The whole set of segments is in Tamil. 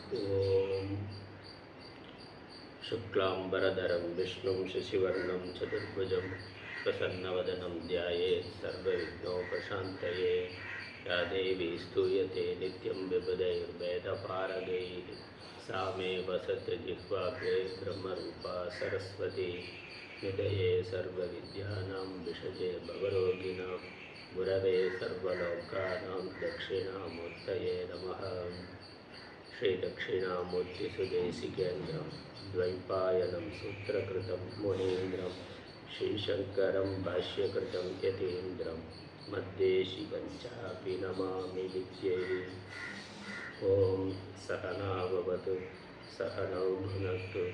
ॐ शुक्लाम्बरधरं विष्णुं शशिवर्णं चतुर्भुजं प्रसन्नवदनं ध्यायेत् सर्वविघ्नोपशान्तये। या देवी स्तूयते नित्यं विबुधैर्वेदपारगैः सा मे वसति जिह्वाग्रे ब्रह्मरूपा सरस्वती। निधये सर्वविद्यानां विषजे भवरोगिणां गुरवे सर्वलोकानां दक्षिणामूर्तये नमः। श्रीदक्षिणामूर्तिसुदेशिकेन्द्रं द्वैपायनं सूत्रकृतं मुनीन्द्रं श्रीशङ्करं भाष्यकृतं यतीन्द्रं मद्देशिकं चापि नमामि विद्ये। ॐ सहना भवतु सहनौ भुनक्तु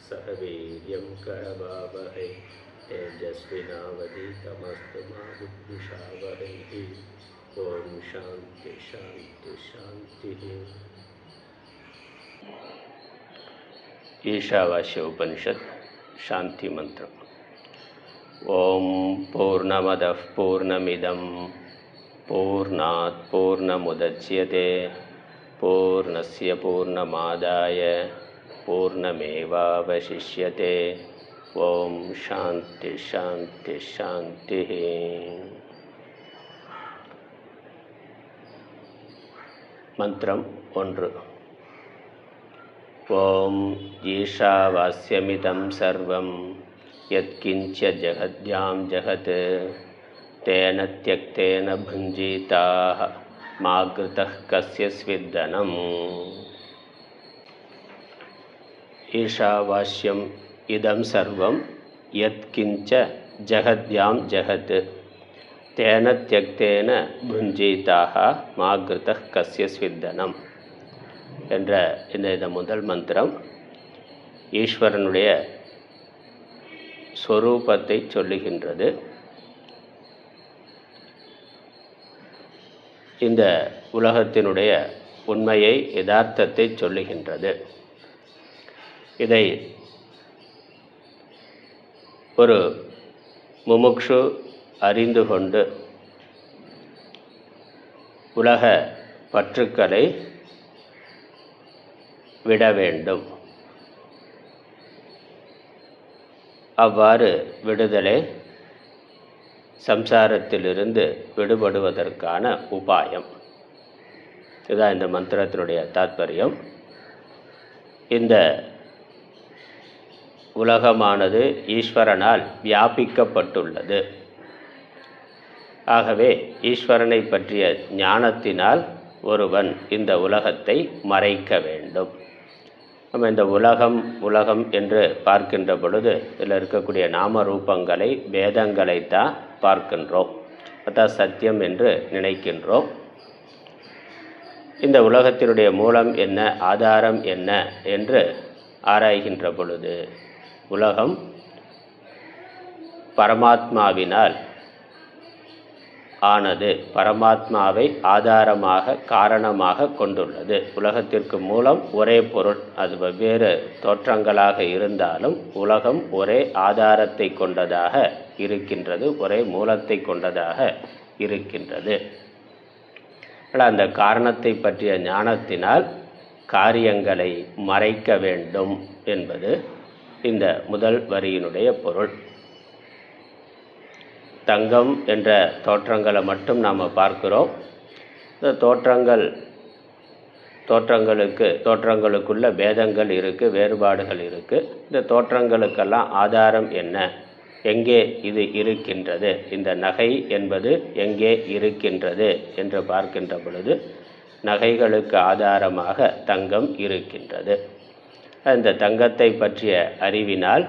सह वीर्यं करवावहै तेजस्विनावधीतमस्तु मा विद्विषावहैः। ॐ शान्ति शान्ति शान्तिः। ईशावास्य उपनिषत् शांति मंत्र। ओम पूर्णमदः पूर्णमिदं पूर्णात् पूर्णमुदच्यते पूर्णस्य पूर्णमादाय पूर्णमेवावशिष्यते। ओम शांति शांति शांति। मंत्रम 1। ओम ईशावास्यमिदं सर्वं यत्किञ्च जगद्यां जगत् तेन त्यक्तेन भुञ्जीताः मा घृतः कस्य स्विद्दनम्। ईशावास्यम् इदं सर्वं यत्किञ्च जगद्यां जगत् तेन त्यक्तेन भुञ्जीताः मा घृतः कस्य स्विद्दनम् என்ற இந்த முதல் மந்திரம் ஈஸ்வரனுடைய ஸ்வரூபத்தை சொல்லுகின்றது. இந்த உலகத்தினுடைய உண்மையை யதார்த்தத்தை சொல்லுகின்றது. இதை ஒரு முமுக்ஷு அறிந்து கொண்டு உலக பற்றுக்களை விட வேண்டும். அவ்வாறு விடுதலை சம்சாரத்திலிருந்து விடுபடுவதற்கான உபாயம். இதுதான் இந்த மந்திரத்தினுடைய தாத்பரியம். இந்த உலகமானது ஈஸ்வரனால் வியாபிக்கப்பட்டுள்ளது. ஆகவே ஈஸ்வரனை பற்றிய ஞானத்தினால் ஒருவன் இந்த உலகத்தை மறைக்க வேண்டும். நம்ம இந்த உலகம் என்று பார்க்கின்ற பொழுது இதில் இருக்கக்கூடிய நாம ரூபங்களை வேதங்களைத்தான் பார்க்கின்றோம். அதான் சத்தியம் என்று நினைக்கின்றோம். இந்த உலகத்தினுடைய மூலம் என்ன, ஆதாரம் என்ன என்று ஆராய்கின்ற பொழுது உலகம் பரமாத்மாவினால் ஆனது, பரமாத்மாவை ஆதாரமாக காரணமாக கொண்டுள்ளது. உலகத்திற்கு மூலம் ஒரே பொருள், அது வெவ்வேறு தோற்றங்களாக இருந்தாலும் உலகம் ஒரே ஆதாரத்தை கொண்டதாக இருக்கின்றது, ஒரே மூலத்தை கொண்டதாக இருக்கின்றது. அந்த காரணத்தை பற்றிய ஞானத்தினால் காரியங்களை மறைக்க வேண்டும் என்பது இந்த முதல் வரியினுடைய பொருள். தங்கம் என்ற தோற்றங்களை மட்டும் நாம் பார்க்கிறோம். இந்த தோற்றங்களுக்குள்ள பேதங்கள் இருக்குது, வேறுபாடுகள் இருக்குது. இந்த தோற்றங்களுக்கெல்லாம் ஆதாரம் என்ன, எங்கே இது இருக்கின்றது, இந்த நகை என்பது எங்கே இருக்கின்றது என்று பார்க்கின்ற பொழுது நகைகளுக்கு ஆதாரமாக தங்கம் இருக்கின்றது. அந்த தங்கத்தை பற்றிய அறிவினால்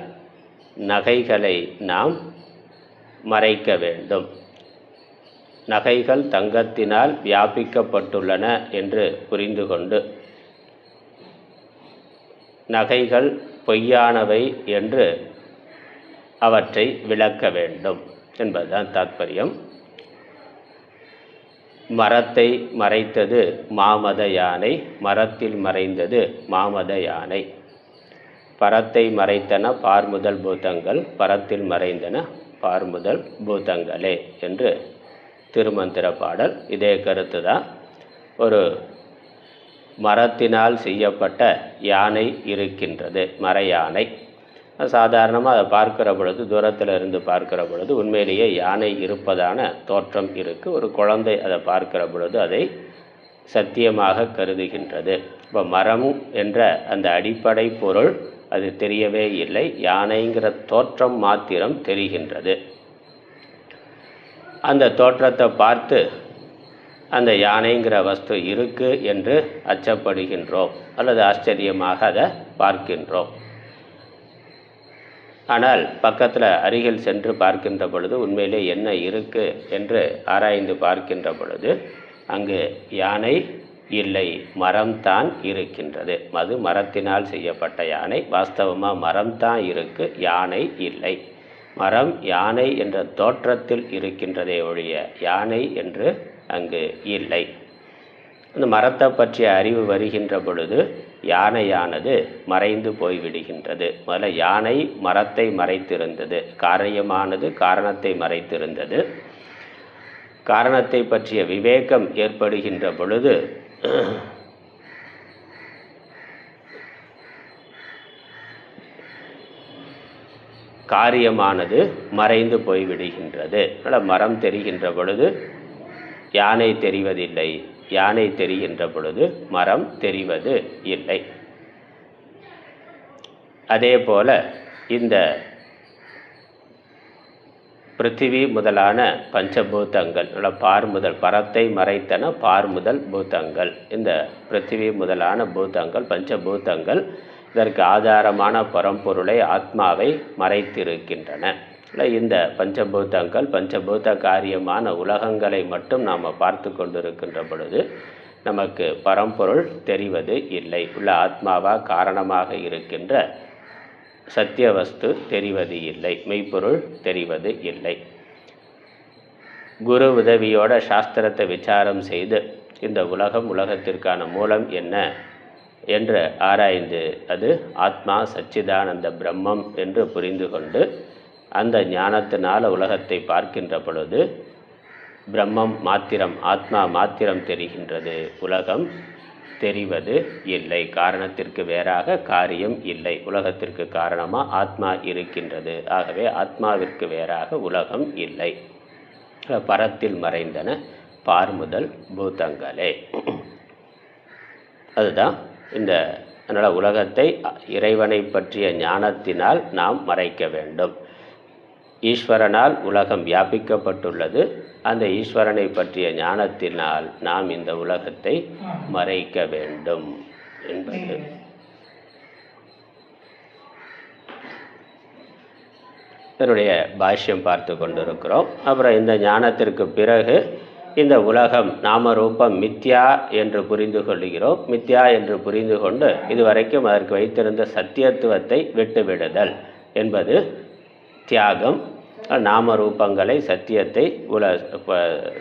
நகைகளை நாம் மறைக்க வேண்டும். நகைகள் தங்கத்தினால் வியாபிக்கப்பட்டுள்ளன என்று புரிந்து கொண்டு நகைகள் பொய்யானவை என்று அவற்றை விளக்க வேண்டும் என்பதுதான் தாத்பரியம். மரத்தை மறைத்தது மாமத யானை, மரத்தில் மறைந்தது மாமத யானை. பரத்தை மறைத்தன பார்முதல் பூதங்கள், பரத்தில் மறைந்தன பார்முதல் பூதங்களே என்று திருமந்திர பாடல். இதே கருத்து தான் ஒரு மரத்தினால் செய்யப்பட்ட யானை இருக்கின்றது, மர யானை. சாதாரணமாக அதை பார்க்கிற பொழுது, தூரத்தில் இருந்து பார்க்கிற பொழுது உண்மையிலேயே யானை இருப்பதான தோற்றம் இருக்குது. ஒரு குழந்தை அதை பார்க்கிற பொழுது அதை சத்தியமாக கருதுகின்றது. இப்போ மரம் என்ற அந்த அடிப்படை பொருள் அது தெரியவே இல்லை, யானைங்கிற தோற்றம் மாத்திரம் தெரிகின்றது. அந்த தோற்றத்தை பார்த்து அந்த யானைங்கிற வஸ்து இருக்குது என்று அச்சப்படுகின்றோம் அல்லது ஆச்சரியமாக அதை பார்க்கின்றோம். ஆனால் பக்கத்தில் அருகில் சென்று பார்க்கின்ற பொழுது உண்மையிலே என்ன இருக்குது என்று ஆராய்ந்து பார்க்கின்ற பொழுது அங்கு யானை இல்லை, மரம்தான் இருக்கின்றது. அது மரத்தினால் செய்யப்பட்ட யானை. வாஸ்தவமாக மரம்தான் இருக்குது, யானை இல்லை. மரம் யானை என்ற தோற்றத்தில் இருக்கின்றதே ஒழிய யானை என்று அங்கு இல்லை. அந்த மரத்தை பற்றிய அறிவு வருகின்ற பொழுது யானையானது மறைந்து போய்விடுகின்றது. முதல்ல யானை மரத்தை மறைத்திருந்தது, காரியமானது காரணத்தை மறைத்திருந்தது. காரணத்தை பற்றிய விவேகம் ஏற்படுகின்ற பொழுது காரியமானது மறைந்து போய்விடுகின்றது. மரம் தெரிகின்ற பொழுது யானை தெரிவதில்லை, யானை தெரிகின்ற பொழுது மரம் தெரிவது இல்லை. அதே போல இந்த பிருத்திவி முதலான பஞ்சபூதங்கள், பார் முதல் பரத்தை மறைத்தன பார் முதல் பூதங்கள். இந்த பிருத்திவி முதலான பூதங்கள் பஞ்சபூதங்கள் இதற்கு ஆதாரமான பரம்பொருளை ஆத்மாவை மறைத்திருக்கின்றன. இந்த பஞ்சபூதங்கள் பஞ்சபூத காரியமான உலகங்களை மட்டும் நாம் பார்த்து கொண்டிருக்கின்ற பொழுது நமக்கு பரம்பொருள் தெரிவது இல்லை. உள்ள ஆத்மாவா காரணமாக இருக்கின்ற சத்திய வஸ்து தெரிவது இல்லை, மெய்ப்பொருள் தெரிவது இல்லை. குரு உதவியோட சாஸ்திரத்தை விசாரம் செய்து இந்த உலகத்திற்கான மூலம் என்ன என்று ஆராய்ந்து அது ஆத்மா சச்சிதானந்த பிரம்மம் என்று புரிந்து கொண்டு அந்த ஞானத்தினால் உலகத்தை பார்க்கின்ற பொழுது பிரம்மம் மாத்திரம், ஆத்மா மாத்திரம் தெரிகின்றது, உலகம் தெரிவது இல்லை. காரணத்திற்கு வேறாக காரியம் இல்லை, உலகத்திற்கு காரணமாக ஆத்மா இருக்கின்றது. ஆகவே ஆத்மாவிற்கு வேறாக உலகம் இல்லை. பரத்தில் மறைந்தன பார் முதல் பூதங்களே. அதுதான் இந்த. அதனால் உலகத்தை இறைவனை பற்றிய ஞானத்தினால் நாம் மறைக்க வேண்டும். ஈஸ்வரனால் உலகம் வியாபிக்கப்பட்டுள்ளது. அந்த ஈஸ்வரனை பற்றிய ஞானத்தினால் நாம் இந்த உலகத்தை மறைக்க வேண்டும் என்பது. இதனுடைய பாஷ்யம் பார்த்து கொண்டிருக்கிறோம். அப்புறம் இந்த ஞானத்திற்கு பிறகு இந்த உலகம் நாமரூபம் மித்யா என்று புரிந்து கொள்கிறோம். மித்யா என்று புரிந்து கொண்டு இதுவரைக்கும் அதற்கு வைத்திருந்த சத்தியத்துவத்தை விட்டுவிடுதல் என்பது தியாகம். நாமரூபங்களை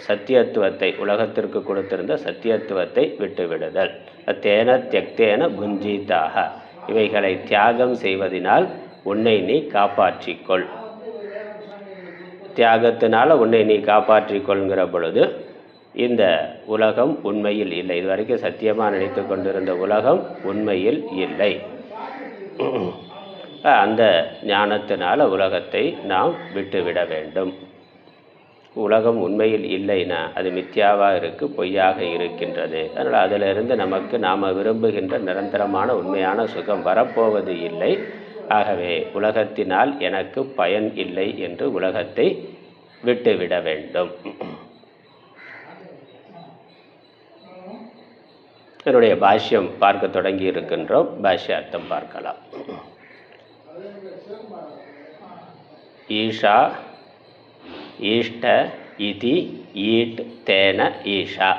சத்தியத்துவத்தை உலகத்திற்கு கொடுத்திருந்த சத்தியத்துவத்தை விட்டுவிடுதல். தேன தியக்தேன புஞ்சீதாக, இவைகளை தியாகம் செய்வதனால் உன்னை நீ காப்பாற்றிக்கொள். தியாகத்தினால உன்னை நீ காப்பாற்றிக்கொள்கிற பொழுது இந்த உலகம் உண்மையில் இல்லை. இதுவரைக்கும் சத்தியமாக நினைத்து கொண்டிருந்த உலகம் உண்மையில் இல்லை. அந்த ஞானத்தினால உலகத்தை நாம் விட்டுவிட வேண்டும். உலகம் உண்மையில் இல்லைன்னா அது மித்யாவாக இருக்குது, பொய்யாக இருக்கின்றது. அதனால் அதிலிருந்து நமக்கு நாம் விரும்புகின்ற நிரந்தரமான உண்மையான சுகம் வரப்போவது இல்லை. ஆகவே உலகத்தினால் எனக்கு பயன் இல்லை என்று உலகத்தை விட்டுவிட வேண்டும். என்னுடைய பாஷ்யம் பார்க்க தொடங்கி இருக்கின்றோம். பாஷ்ய அர்த்தம் பார்க்கலாம். ஈஷா ஈஷ்ட இதி ஈட் தேன ஈஷா.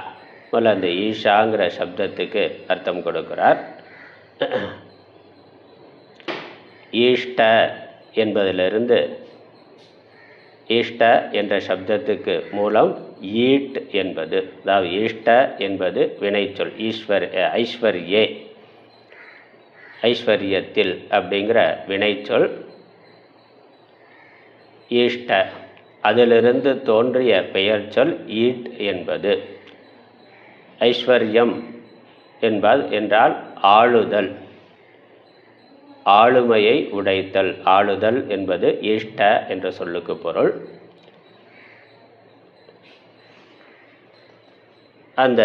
முதல்ல அந்த ஈஷாங்கிற சப்தத்துக்கு அர்த்தம் கொடுக்கிறார். ஈஷ்ட என்பதிலிருந்து ஈஷ்ட என்ற சப்தத்துக்கு மூலம் ஈட் என்பது, அதாவது ஈஷ்ட என்பது வினைச்சொல். ஐஸ்வர்யத்தில் அப்படிங்கிற வினைச்சொல் ஈஷ்ட. அதிலிருந்து தோன்றிய பெயர் சொல் ஈட் என்பது. ஐஸ்வர்யம் என்றால் ஆளுதல், ஆளுமையை உடைத்தல். ஆளுதல் என்பது இஷ்ட என்ற சொல்லுக்கு பொருள். அந்த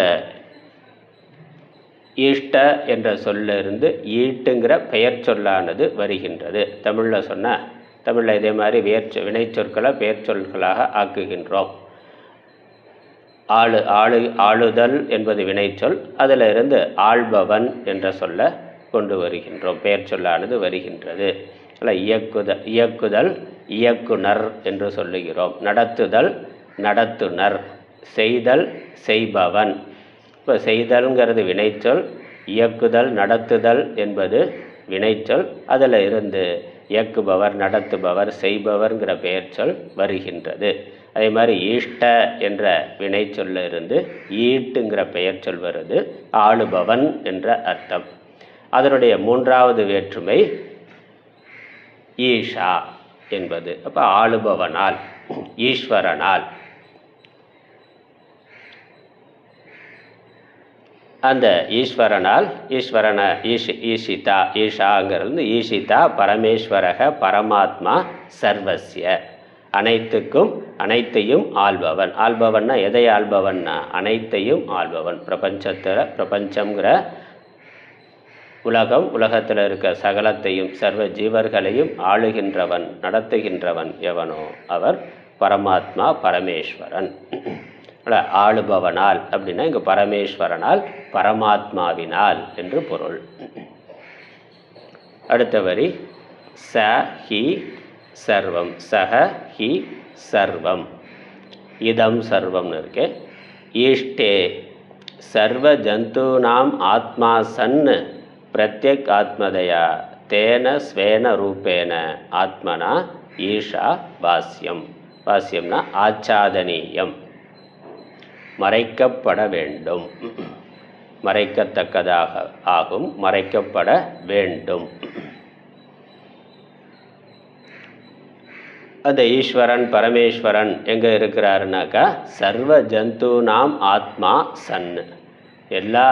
ஈஷ்ட என்ற சொல்லிருந்து ஈட்டுங்கிற பெயர் சொல்லானது வருகின்றது. தமிழில் சொன்னால், தமிழில் இதே மாதிரி வினைச்சொற்களை பெயர் சொற்களாக ஆக்குகின்றோம். ஆளுதல் என்பது வினைச்சொல், அதில் இருந்து ஆள்பவன் என்ற சொல்ல கொண்டு வருகின்றோம், பெயர் சொல்லானது வருகின்றது. இயக்குதல் இயக்குனர் என்று சொல்லுகிறோம். நடத்துதல் நடத்துனர். செய்தல் செய்பவன். இப்போ செய்தல்ங்கிறது வினைச்சொல், இயக்குதல் நடத்துதல் என்பது வினைச்சொல், அதில் இருந்து இயக்குபவர் நடத்துபவர் செய்பவர்ங்கிற பெயர் சொல் வருகின்றது. அதே மாதிரி ஈஷ்ட என்ற வினைச்சொல்ல இருந்து ஈட்டுங்கிற பெயர் சொல் வருது, ஆளுபவன் என்ற அர்த்தம். அதனுடைய மூன்றாவது வேற்றுமை ஈஷா என்பது. அப்போ ஆளுபவனால், ஈஸ்வரனால். அந்த ஈஸ்வரனால், ஈஷிதா, ஈஷாங்கிறது ஈஷிதா பரமேஸ்வரக பரமாத்மா சர்வஸ்ய, அனைத்தையும் ஆள்பவன். ஆள்பவன்னா எதை ஆள்பவன்னா அனைத்தையும் ஆள்பவன். பிரபஞ்சம்ங்கிற உலகத்தில் இருக்க சகலத்தையும் சர்வ ஜீவர்களையும் ஆளுகின்றவன், நடத்துகின்றவன் எவனோ அவர் பரமாத்மா, பரமேஸ்வரன். ஆளுபவனால் அப்படின்னா இங்கே பரமேஸ்வரனால், பரமாத்மாவினால் என்று பொருள். அடுத்த வரி ச ஹி சர்வம். சஹ ஹி சர்வம், இதம் சர்வம்னு இருக்கு. ஈஷ்டே சர்வ ஜந்தூனாம் ஆத்மா சன் பிரத்யக் ஆத்மதயா தேன ஸ்வேன ரூபேன ஆத்மனா ஈஷா பாஸ்யம். பாஸ்யம்னா ஆச்சாதனீயம், மறைக்கப்பட வேண்டும், மறைக்கத்தக்கதாக ஆகும், மறைக்கப்பட வேண்டும். அந்த ஈஸ்வரன் பரமேஸ்வரன் எங்கே இருக்கிறாருனாக்கா சர்வ ஜந்தூனாம் ஆத்மா சன், எல்லா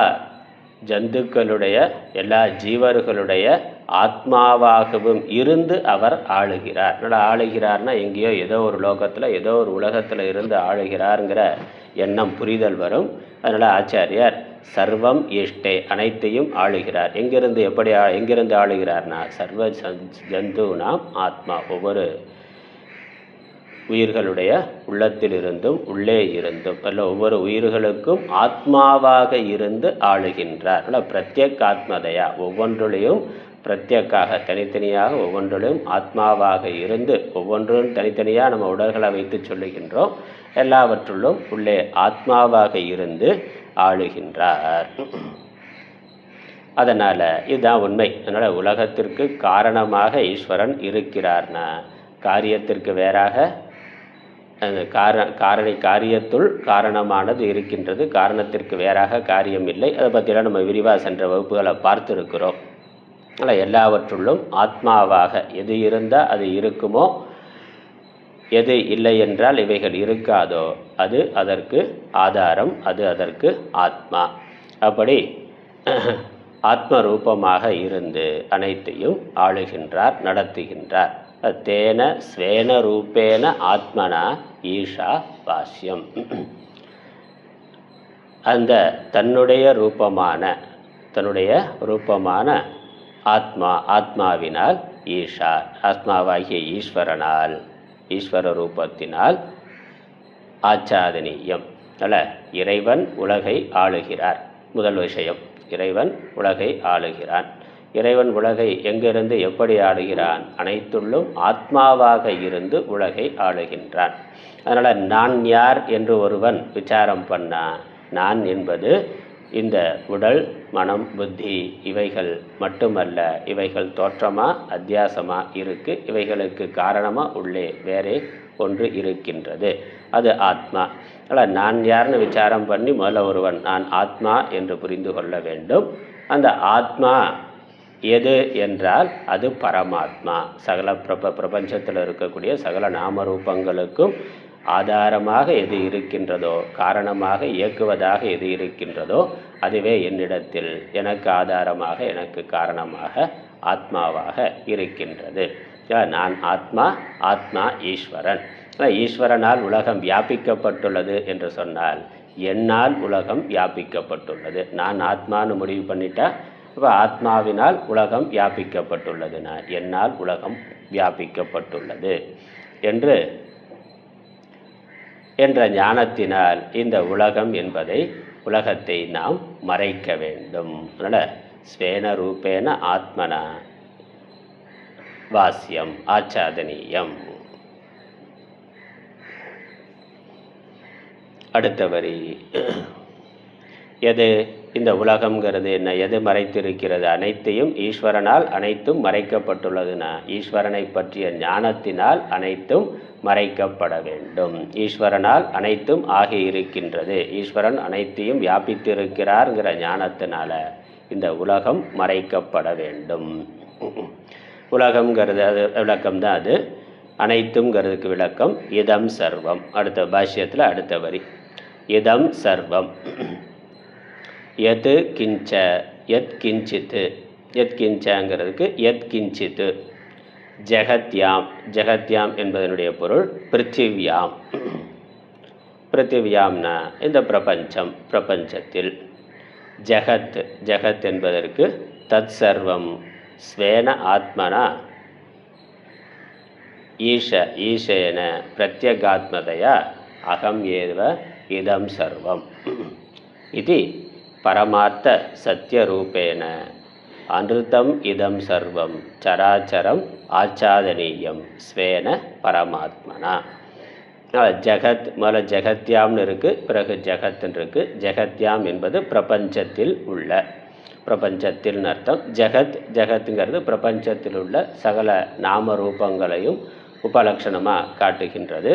ஜந்துக்களுடைய எல்லா ஜீவர்களுடைய ஆத்மாவாகவும் இருந்து அவர் ஆளுகிறார். ஆளுகிறார்னா எங்கேயோ ஏதோ ஒரு லோகத்தில் ஏதோ ஒரு உலகத்தில் இருந்து ஆளுகிறாருங்கிற எண்ணம் புரிதல் வரும். அதனால் ஆச்சாரியார் சர்வம் ஈஷ்டே, அனைத்தையும் ஆளுகிறார். எங்கிருந்து ஆளுகிறார்னா சர்வ ஜந்தூனாம் ஆத்மா, ஒவ்வொரு உயிர்களுடைய உள்ளத்திலிருந்தும் உள்ளே இருந்தும் அல்ல ஒவ்வொரு உயிர்களுக்கும் ஆத்மாவாக இருந்து ஆளுகின்றார். பிரத்யேக ஆத்மதயா, ஒவ்வொன்றுலையும் பிரத்யேக்காக தனித்தனியாக ஒவ்வொன்றிலும் ஆத்மாவாக இருந்து, ஒவ்வொன்றும் தனித்தனியாக நம்ம உடல்களை வைத்து சொல்லுகின்றோம், எல்லாவற்றுள்ளும் உள்ளே ஆத்மாவாக இருந்து ஆளுகின்றார். அதனால் இதுதான் உண்மை. அதனால் உலகத்திற்கு காரணமாக ஈஸ்வரன் இருக்கிறார்னா காரியத்திற்கு வேறாக அந்த காரியத்துள் காரணமானது இருக்கின்றது, காரணத்திற்கு வேறாக காரியம் இல்லை. அதை பற்றியெல்லாம் நம்ம விரிவாக சென்ற வகுப்புகளை பார்த்துருக்கிறோம். அதனால் எல்லாவற்றுள்ளும் ஆத்மாவாக எது இருந்தால் அது இருக்குமோ, எது இல்லை என்றால் இவைகள் இருக்காதோ அது அதற்கு ஆதாரம், அது அதற்கு ஆத்மா. அப்படி ஆத்ம ரூபமாக இருந்து அனைத்தையும் ஆளுகின்றார், நடத்துகின்றார். தேன ஸ்வேன ரூபேன ஆத்மனா ஈஷா பாஸ்யம். அந்த தன்னுடைய ரூபமான ஆத்மாவினால் ஈஷா, ஆத்மாவாகிய ஈஸ்வரனால், ஈஸ்வர ரூபத்தினால் ஆச்சாதனீயம். அல்ல இறைவன் உலகை ஆளுகிறார். முதல் விஷயம், இறைவன் உலகை ஆளுகிறான். இறைவன் உலகை எங்கிருந்து எப்படி ஆளுகிறான்? அனைத்துள்ளும் ஆத்மாவாக இருந்து உலகை ஆளுகின்றான். அதனால் நான் யார் என்று ஒருவன் விசாரம் பண்ணா, நான் என்பது இந்த உடல் மனம் புத்தி இவைகள் மட்டுமல்ல, இவைகள் தோற்றமாக அத்தியாசமாக இருக்குது, இவைகளுக்கு காரணமாக உள்ளே வேறே ஒன்று இருக்கின்றது, அது ஆத்மா. அதனால் நான் யார்னு விசாரம் பண்ணி முதல்ல ஒருவன் நான் ஆத்மா என்று புரிந்து கொள்ள வேண்டும். அந்த ஆத்மா எது என்றால் அது பரமாத்மா. சகல பிரபஞ்சத்தில் இருக்கக்கூடிய சகல நாமரூபங்களுக்கும் ஆதாரமாக எது இருக்கின்றதோ, காரணமாக இயக்குவதாக எது இருக்கின்றதோ அதுவே என்னிடத்தில் எனக்கு ஆதாரமாக எனக்கு காரணமாக ஆத்மாவாக இருக்கின்றது. நான் ஆத்மா, ஆத்மா ஈஸ்வரன். ஈஸ்வரனால் உலகம் வியாபிக்கப்பட்டுள்ளது என்று சொன்னால் என்னால் உலகம் வியாபிக்கப்பட்டுள்ளது. நான் ஆத்மான்னு முடிவு பண்ணிட்டா இப்போ ஆத்மாவினால் உலகம் வியாபிக்கப்பட்டுள்ளதுன்னா என்னால் உலகம் வியாபிக்கப்பட்டுள்ளது என்ற ஞானத்தினால் இந்த உலகம் என்பதை உலகத்தை நாம் மறைக்க வேண்டும். அதனால் ஸ்வேன ரூபேன ஆத்மனா வாஸ்யம் ஆச்சாதனீயம். அடுத்த வரி, எது இந்த உலகம்ங்கிறது என்ன, எது மறைத்திருக்கிறது? அனைத்தையும் ஈஸ்வரனால் அனைத்தும் மறைக்கப்பட்டுள்ளதுன்னா ஈஸ்வரனை பற்றிய ஞானத்தினால் அனைத்தும் மறைக்கப்பட வேண்டும். ஈஸ்வரனால் அனைத்தும் ஆகி இருக்கின்றது, ஈஸ்வரன் அனைத்தையும் வியாபித்திருக்கிறார்ங்கிற ஞானத்தினால இந்த உலகம் மறைக்கப்பட வேண்டும். உலகம்ங்கிறது அது விளக்கம்தான். அது அனைத்துங்கிறதுக்கு விளக்கம் இதம் சர்வம். அடுத்த பாஷ்யத்தில் அடுத்த வரி, இதம் சர்வம் எது கிஞ்ச எத் கிஞ்சித்து, எத் கிஞ்சங்கிறதுக்கு எத் கிஞ்சித்து ஜெகத்யாம், ஜெகத்யாம் என்பதனுடைய பொருள் பிருத்திவியாம். பிருத்திவியாம்னா இந்த பிரபஞ்சம், பிரபஞ்சத்தில். ஜெகத், ஜெகத் என்பதற்கு தத் சர்வம் ஸ்வேன ஆத்மனா ஈஷேன பிரத்யகாத்மதையா அகம் ஏவ இதம் சர்வம் இது பரமார்த்த சத்யரூபேன அனிருத்தம் இதம் சர்வம் சராச்சரம் ஆச்சாதனீயம் ஸ்வேன பரமாத்மனா. ஜெகத் முதல்ல ஜெகத்யாம்னு இருக்குது, பிறகு ஜெகத்துன்னு இருக்குது. ஜெகத்யாம் என்பது பிரபஞ்சத்தில் உள்ள, பிரபஞ்சத்தில்னு அர்த்தம். ஜெகத், ஜெகத்துங்கிறது பிரபஞ்சத்தில் உள்ள சகல நாம ரூபங்களையும் உபலட்சணமாக காட்டுகின்றது.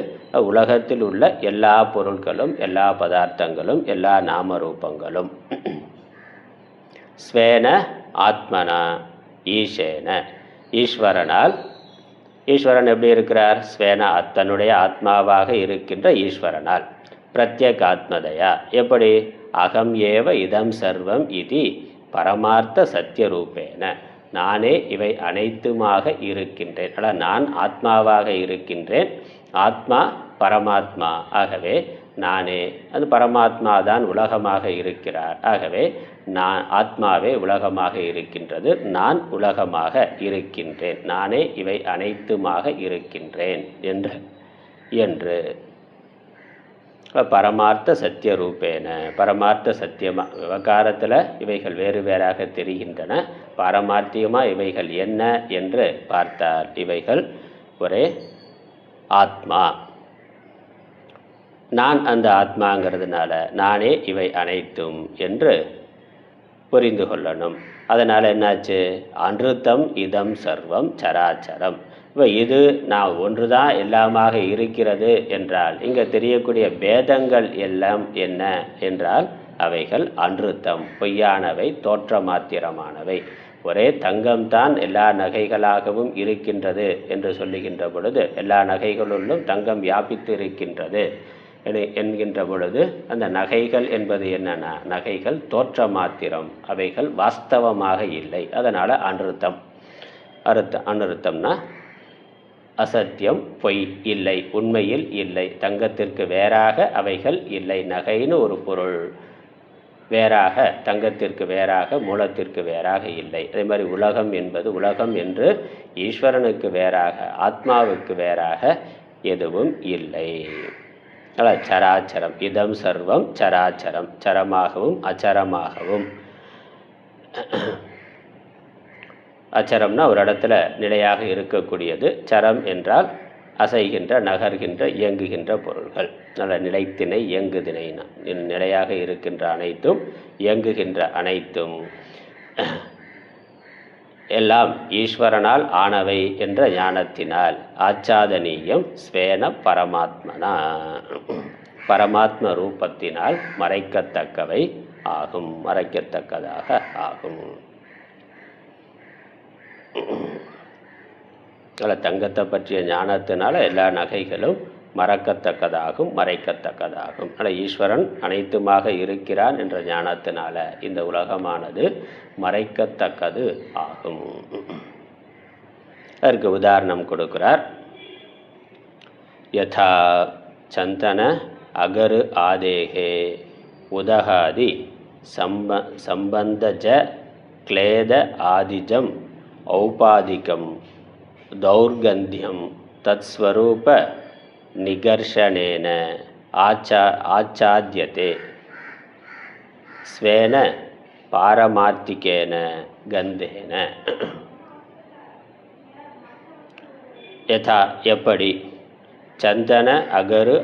உலகத்தில் உள்ள எல்லா பொருட்களும், எல்லா பதார்த்தங்களும், எல்லா நாம ரூபங்களும். ஸ்வேன ஆத்மனா ஈஷேன, ஈஸ்வரனால். ஈஸ்வரன் எப்படி இருக்கிறார்? ஸ்வேன தன்னுடைய ஆத்மாவாக இருக்கின்ற ஈஸ்வரனால். பிரத்யேகாத்மதையா எப்படி? அகம் ஏவ இதம் சர்வம் இது பரமார்த்த சத்தியரூபேன, நானே இவை அனைத்துமாக இருக்கின்றேன். ஆனால் நான் ஆத்மாவாக இருக்கின்றேன், ஆத்மா பரமாத்மா. ஆகவே நானே, அது பரமாத்மா தான் உலகமாக இருக்கிறார். ஆகவே நான் ஆத்மாவே உலகமாக இருக்கின்றது, நான் உலகமாக இருக்கின்றேன், நானே இவை அனைத்துமாக இருக்கின்றேன் என்று பரமார்த்த சத்திய ரூபேன, பரமார்த்த சத்தியமாக விவகாரத்தில் இவைகள் வேறு வேறாக தெரிகின்றன. பாரமார்த்தியமாக இவைகள் என்ன என்று பார்த்தால் இவைகள் ஒரே ஆத்மா. நான் அந்த ஆத்மாங்கிறதுனால நானே இவை அனைத்தும் என்று புரிந்து கொள்ளணும். அதனால் என்னாச்சு? அனிருத்தம் இதம் சர்வம் சராச்சரம். இப்போ இது நான் ஒன்று தான் எல்லாமாக இருக்கிறது என்றால் இங்கே தெரியக்கூடிய பேதங்கள் எல்லாம் என்ன என்றால் அவைகள் அனிருத்தம், பொய்யானவை, தோற்ற மாத்திரமானவை. ஒரே தங்கம்தான் எல்லா நகைகளாகவும் இருக்கின்றது என்று சொல்லுகின்ற பொழுது, எல்லா நகைகளுள்ளும் தங்கம் வியாபித்து இருக்கின்றது என்கின்ற பொழுது அந்த நகைகள் என்பது என்னன்னா, நகைகள் தோற்ற மாத்திரம், அவைகள் வாஸ்தவமாக இல்லை. அதனால் அனிருத்தம். அனிருத்தம்னா அசத்தியம், பொய், இல்லை, உண்மையில் இல்லை, தங்கத்திற்கு வேறாக அவைகள் இல்லை. நகைன்னு ஒரு பொருள் வேறாக, தங்கத்திற்கு வேறாக, மூலத்திற்கு வேறாக இல்லை. அதே மாதிரி உலகம் என்பது, உலகம் என்று ஈஸ்வரனுக்கு வேறாக, ஆத்மாவுக்கு வேறாக எதுவும் இல்லை. சராச்சரம் இதம் சர்வம் சராச்சரம், சரமாகவும் அச்சரமாகவும். அச்சரம்னா ஒரு இடத்துல நிலையாக இருக்கக்கூடியது, சரம் என்றால் அசைகின்ற, நகர்கின்ற, இயங்குகின்ற பொருள்கள். நல்ல நிலைத்திணை இயங்குதினைனா நிலையாக இருக்கின்ற அனைத்தும், இயங்குகின்ற அனைத்தும் எல்லாம் ஈஸ்வரனால் ஆனவை என்ற ஞானத்தினால் ஆச்சாதனீயம் ஸ்வேன பரமாத்மனா, பரமாத்ம ரூபத்தினால் மறைக்கத்தக்கவை ஆகும், மறைக்கத்தக்கதாக ஆகும். தங்கத்தை பற்றிய ஞானத்தினால எல்லா நகைகளும் மறக்கத்தக்கதாகும், மறைக்கத்தக்கதாகும். ஆனால் ஈஸ்வரன் அனைத்துமாக இருக்கிறான் என்ற ஞானத்தினால இந்த உலகமானது மறைக்கத்தக்கது ஆகும். அதற்கு உதாரணம் கொடுக்கிறார். யதா சந்தன அகரு ஆதேகே உதகாதி சம்பந்தஜ क्लेद आदिजम औपाधिकम दौर्गंध्यम तत्स्वरूप निगर्षणेन आच्छाद्यते स्वेन पारमार्थिकेन गंधेन. यथा எப்படி சந்தன அகரு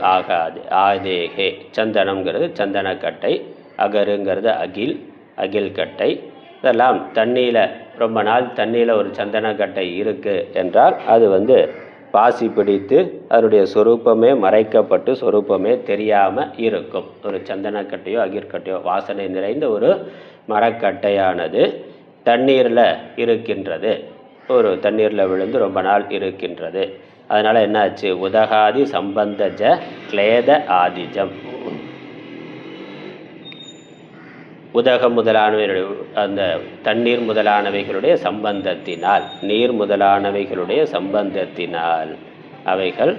ஆதேகே, சந்தனம்ங்கிறது சந்தனக்கட்டை, அகருங்கிறது அகில் கட்டை. இதெல்லாம் தண்ணியில் ரொம்ப நாள் தண்ணியில் ஒரு சந்தனக்கட்டை இருக்குது என்றால் அது பாசி பிடித்து அதனுடைய சொரூப்பமே மறைக்கப்பட்டு சொரூப்பமே தெரியாமல் இருக்கும். ஒரு சந்தனக்கட்டையோ அகிர்கட்டையோ வாசனை நிறைந்த ஒரு மரக்கட்டையானது தண்ணீரில் இருக்கின்றது, ஒரு தண்ணீரில் விழுந்து ரொம்ப நாள் இருக்கின்றது. அதனால் என்னாச்சு? உதகாதி சம்பந்தஜ கிளேத ஆதிஜம், உதகம் முதலானவைகளுடைய அந்த தண்ணீர் முதலானவைகளுடைய சம்பந்தத்தினால், நீர் முதலானவைகளுடைய சம்பந்தத்தினால் அவைகள்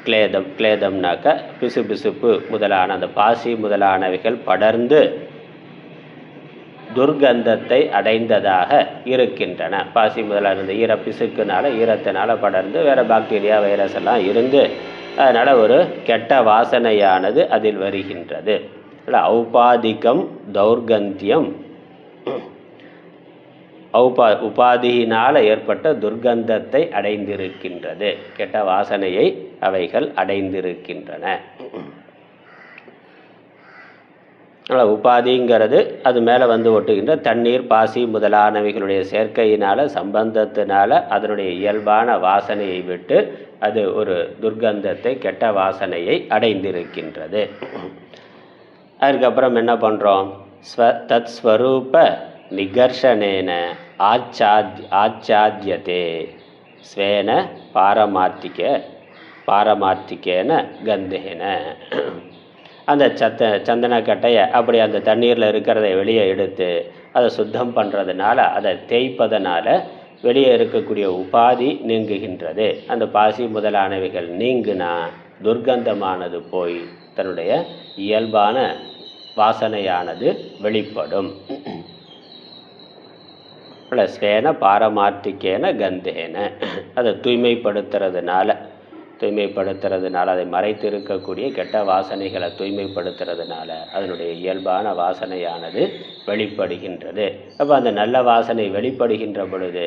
கிளேதம்னாக்க பிசுபிசுப்பு முதலான அந்த பாசி முதலானவைகள் படர்ந்து துர்கந்தத்தை அடைந்ததாக இருக்கின்றன. பாசி முதலான இந்த ஈரப்பிசுக்குனால ஈரத்தினால் படர்ந்து வேறு பாக்டீரியா வைரஸ் எல்லாம் இருந்து அதனால் ஒரு கெட்ட வாசனையானது அதில் வருகின்றது. ஔபாதிகம் தௌர்கந்தியம், உபாதியினால் ஏற்பட்ட துர்கந்தத்தை அடைந்திருக்கின்றது, கெட்ட வாசனையை அவைகள் அடைந்திருக்கின்றன. உபாதிங்கிறது அது மேலே ஒட்டுகின்ற தண்ணீர் பாசி முதலானவைகளுடைய சேர்க்கையினால் சம்பந்தத்தினால அதனுடைய இயல்பான வாசனையை விட்டு அது ஒரு துர்கந்தத்தை கெட்ட வாசனையை அடைந்திருக்கின்றது. அதுக்கப்புறம் என்ன பண்ணுறோம்? தத் ஸ்வரூப நிகர்ஷனேன ஆச்சாத்தியதே ஸ்வேன பாரமார்த்திகேன கந்தேன. அந்த சந்தனக்கட்டையை அப்படி அந்த தண்ணீரில் இருக்கிறத வெளியே எடுத்து அதை சுத்தம் பண்ணுறதுனால, அதை தேய்ப்பதனால வெளியே இருக்கக்கூடிய உபாதி நீங்குகின்றது. அந்த பாசி முதலானவைகள் நீங்குனா துர்கந்தமானது போய் தன்னுடைய இயல்பான வாசனையானது வெளிப்படும். ஸ்வேன பாரமார்த்திகேன கந்தேன, அதை தூய்மைப்படுத்துறதுனால அதை மறைத்து இருக்கக்கூடிய கெட்ட வாசனைகளை தூய்மைப்படுத்துறதுனால அதனுடைய இயல்பான வாசனையானது வெளிப்படுகின்றது. அப்போ அந்த நல்ல வாசனை வெளிப்படுகின்ற பொழுது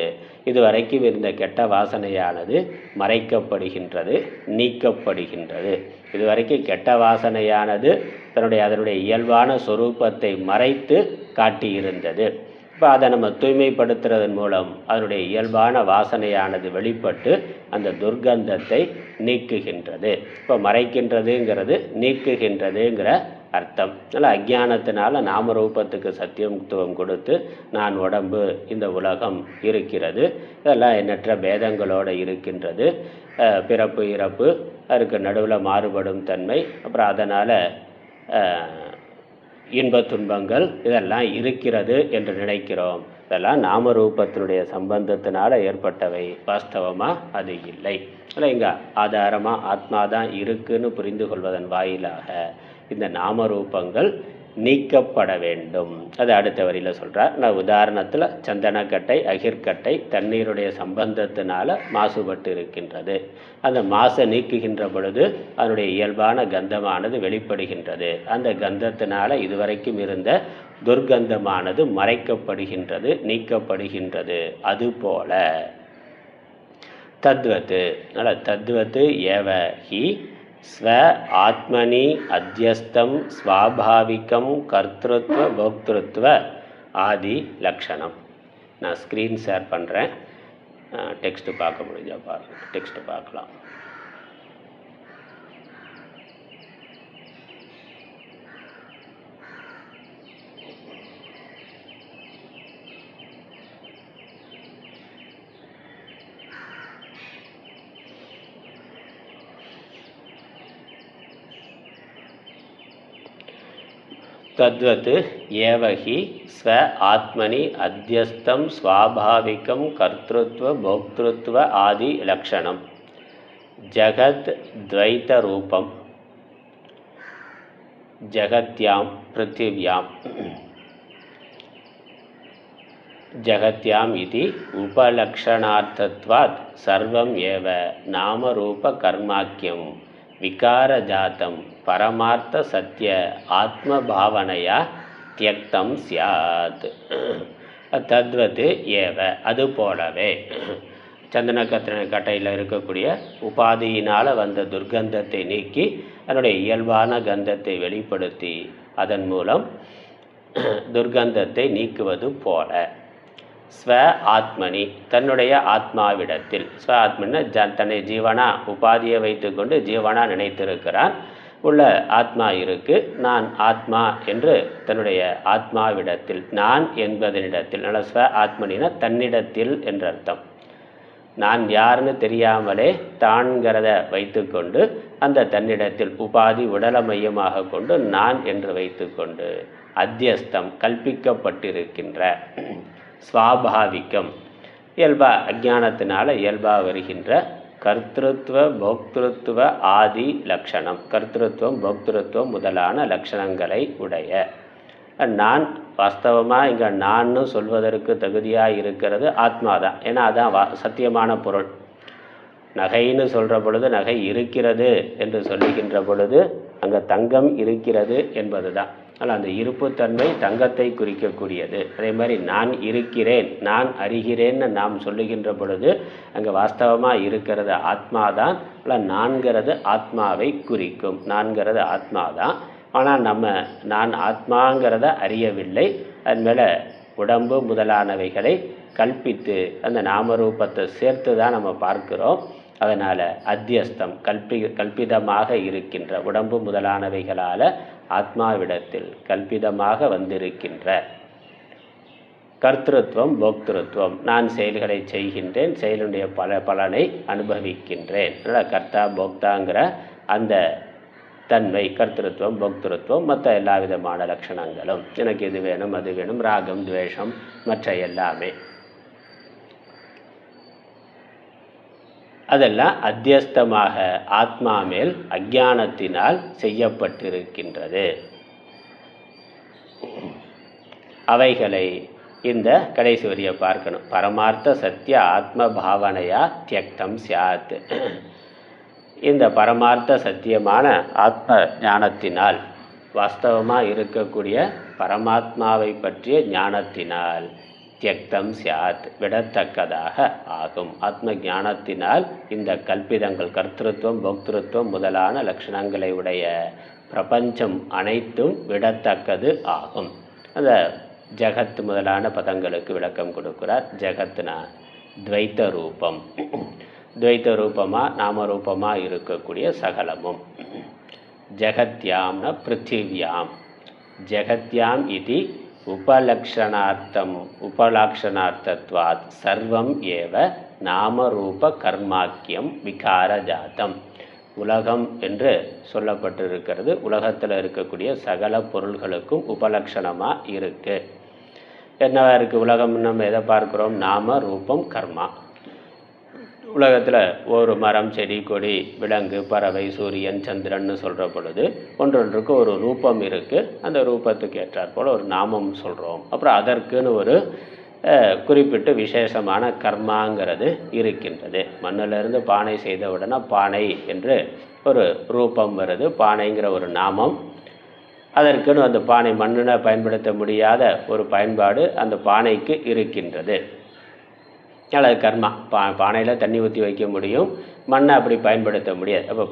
இதுவரைக்கும் இருந்த கெட்ட வாசனையானது மறைக்கப்படுகின்றது, நீக்கப்படுகின்றது. இதுவரைக்கும் கெட்ட வாசனையானது அதனுடைய இயல்பான சொரூபத்தை மறைத்து காட்டியிருந்தது. இப்போ அதை நம்ம தூய்மைப்படுத்துறதன் மூலம் அதனுடைய இயல்பான வாசனையானது வெளிப்பட்டு அந்த துர்கந்தத்தை நீக்குகின்றது. இப்போ மறைக்கின்றதுங்கிறது நீக்குகின்றதுங்கிற அர்த்தம். அதனால் அஞ்ஞானத்தினால நாமரூபத்துக்கு சத்தியத்துவம் கொடுத்து நான் உடம்பு, இந்த உலகம் இருக்கிறது, இதெல்லாம் எண்ணற்ற பேதங்களோடு இருக்கின்றது, பிறப்பு இறப்பு, அதுக்கு நடுவில் மாறுபடும் தன்மை, அப்புறம் அதனால் இன்ப துன்பங்கள் இதெல்லாம் இருக்கிறது என்று நினைக்கிறோம். இதெல்லாம் நாமரூபத்தினுடைய சம்பந்தத்தினால் ஏற்பட்டவை, வாஸ்தவமாக அது இல்லை. இல்லை, இங்கே ஆதாரமாக ஆத்மா தான் இருக்குன்னு புரிந்து கொள்வதன் வாயிலாக இந்த நாமரூபங்கள் நீக்கப்பட வேண்டும். அது அடுத்த வரியில் சொல்கிறார். நான் உதாரணத்தில் சந்தனக்கட்டை அகிர்கட்டை தண்ணீருடைய சம்பந்தத்தினால மாசுபட்டு இருக்கின்றது. அந்த மாசை நீக்குகின்ற பொழுது அதனுடைய இயல்பான கந்தமானது வெளிப்படுகின்றது. அந்த கந்தத்தினால இதுவரைக்கும் இருந்த துர்கந்தமானது மறைக்கப்படுகின்றது, நீக்கப்படுகின்றது. அதுபோல தத்வத்து, தத்வத்து ஏவ ஹி ஸ்வ ஆத்மனி அத்தியஸ்தம் ஸ்வாபாவிகம் கர்த்திருத்வ போக்திருத்வ ஆதி லக்ஷணம். நான் ஸ்க்ரீன் ஷேர் பண்ணுறேன், டெக்ஸ்ட்டு பார்க்க முடிஞ்சா பாருங்கள், டெக்ஸ்ட்டு பார்க்கலாம். தத்வத் ஏவஹி ஸ்வ ஆத்மனி அத்தியஸ்தம் ஸ்வாபாவிகம் கர்த்திருத்வ போக்திருத்வ ஆதி லக்ஷணம் ஜகத் துவைத ரூபம் ஜகத்யாம் பிருத்திவ்யாம் ஜகத்யாம் இதி உபலக்ஷணார்த்தத்வாத் சர்வம் ஏவ நாமரூப கர்மாக்கியம் விகாரஜாத்தம் பரமார்த்த சத்திய ஆத்மபாவனையா தியக்தம் சியாத். தத்வத் ஏவ அதுபோலவே சந்தன கட்டையில் இருக்கக்கூடிய உபாதியினால் வந்த துர்க்கந்தத்தை நீக்கி அதனுடைய இயல்பான கந்தத்தை வெளிப்படுத்தி அதன் மூலம் துர்க்கந்தத்தை நீக்குவது போல ஸ்வ ஆத்மனி தன்னுடைய ஆத்மாவிடத்தில், ஸ்வ ஆத்மன்னா தன்னை ஜீவனா உபாதியை வைத்து கொண்டு ஜீவனா நினைத்திருக்கிறான். உள்ள ஆத்மா இருக்கு, நான் ஆத்மா என்று தன்னுடைய ஆத்மாவிடத்தில், நான் என்பதனிடத்தில், நல்ல ஸ்வ ஆத்மனினா தன்னிடத்தில் என்ற அர்த்தம். நான் யாருன்னு தெரியாமலே தான்கிறத வைத்து கொண்டு அந்த தன்னிடத்தில் உபாதி உடலை மையமாக கொண்டு நான் என்று வைத்து கொண்டு அத்தியஸ்தம் கல்பிக்கப்பட்டிருக்கின்ற ஸ்வாபாவிகம் இயல்பா அஜானத்தினால இயல்பா வருகின்ற கர்த்திருத்வ போக்திருத்துவ ஆதி லக்ஷணம், கர்த்திருவம் போக்திருத்துவம் முதலான லக்ஷணங்களை உடைய நான். வாஸ்தவமாக இங்கே நான்னு சொல்வதற்கு தகுதியாக இருக்கிறது ஆத்மா தான். ஏன்னா அதான் சத்தியமான பொருள். நகைன்னு சொல்கிற பொழுது நகை இருக்கிறது என்று சொல்லுகின்ற பொழுது அங்கே தங்கம் இருக்கிறது என்பது தான். ஆனால் அந்த இருப்புத்தன்மை தங்கத்தை குறிக்கக்கூடியது. அதே மாதிரி நான் இருக்கிறேன், நான் அறிகிறேன்னு நாம் சொல்லுகின்ற பொழுது அங்கே வாஸ்தவமாக இருக்கிறது ஆத்மா தான். ஆனால் நான்கிறது ஆத்மாவை குறிக்கும், நான்கிறது ஆத்மா தான். ஆனால் நம்ம நான் ஆத்மாங்கிறத அறியவில்லை. அதுமேலே உடம்பு முதலானவைகளை கல்பித்து அந்த நாமரூபத்தை சேர்த்து தான் நம்ம பார்க்கிறோம். அதனால் அத்தியஸ்தம் கல்பிதமாக இருக்கின்ற உடம்பு முதலானவைகளால் ஆத்மாவிடத்தில் கல்பிதமாக வந்திருக்கின்ற கர்த்திருவம் போக்திருத்துவம், நான் செயல்களை செய்கின்றேன், செயலுடைய பலனை அனுபவிக்கின்றேன். அதனால் கர்த்தா போக்தாங்கிற அந்த தன்மை கர்த்திருவம் போக்திருத்துவம் மற்ற எல்லா விதமான லட்சணங்களும், எனக்கு இது வேணும் அது வேணும், ராகம் துவேஷம் மற்ற எல்லாமே அதெல்லாம் அத்தியஸ்தமாக ஆத்மா மேல் அஞ்ஞானத்தினால் செய்யப்பட்டிருக்கின்றது. அவைகளை இந்த கடைசி வரியை பார்க்கணும். பரமார்த்த சத்திய ஆத்ம பாவனையா தியக்தம் சியாத். இந்த பரமார்த்த சத்தியமான ஆத்ம ஞானத்தினால், வாஸ்தவமாக இருக்கக்கூடிய பரமாத்மாவை பற்றிய ஞானத்தினால் தியக்தம் சியாத் விடத்தக்கதாக ஆகும். ஆத்ம ஞானத்தினால் இந்த கல்பிதங்கள் கர்த்திருவம் போக்திருத்துவம் முதலான லட்சணங்களை உடைய பிரபஞ்சம் அனைத்தும் விடத்தக்கது ஆகும். அந்த ஜகத் முதலான பதங்களுக்கு விளக்கம் கொடுக்கிறார். ஜகத்னா துவைத்த ரூபம், துவைத்த ரூபமாக நாமரூபமாக இருக்கக்கூடிய சகலமும். ஜகத்யாம்னா பிருத்திவியாம், ஜகத்யாம் இது உபலக்ஷணார்த்தத்வாத் சர்வம் ஏவ நாமரூப கர்மாக்கியம் விகாரஜாத்தம். உலகம் என்று சொல்லப்பட்டிருக்கிறது. உலகத்தில் இருக்கக்கூடிய சகல பொருள்களுக்கும் உபலக்ஷணமாக இருக்குது. என்னவா இருக்குது உலகம்? நம்ம எதை பார்க்குறோம்? நாம ரூபம் கர்மா. உலகத்தில் ஒரு மரம் செடி கொடி விலங்கு பறவை சூரியன் சந்திரன்னு சொல்கிற பொழுது ஒன்றொன்றுக்கு ஒரு ரூபம் இருக்குது. அந்த ரூபத்துக்கு ஏற்றாற் போல் ஒரு நாமம் சொல்கிறோம். அப்புறம் அதற்குன்னு ஒரு குறிப்பிட்டு விசேஷமான கர்மாங்கிறது இருக்கின்றது. மண்ணிலிருந்து பானை செய்த உடனே பானை என்று ஒரு ரூபம் வருது, பானைங்கிற ஒரு நாமம். அதற்குன்னு அந்த பானை மண்ணினை பயன்படுத்த முடியாத ஒரு பயன்பாடு அந்த பானைக்கு இருக்கின்றது. அது கர்மா. பானையில் தண்ணி ஊற்றி வைக்க முடியும், மண்ணை அப்படி பயன்படுத்த முடியாது. அப்போ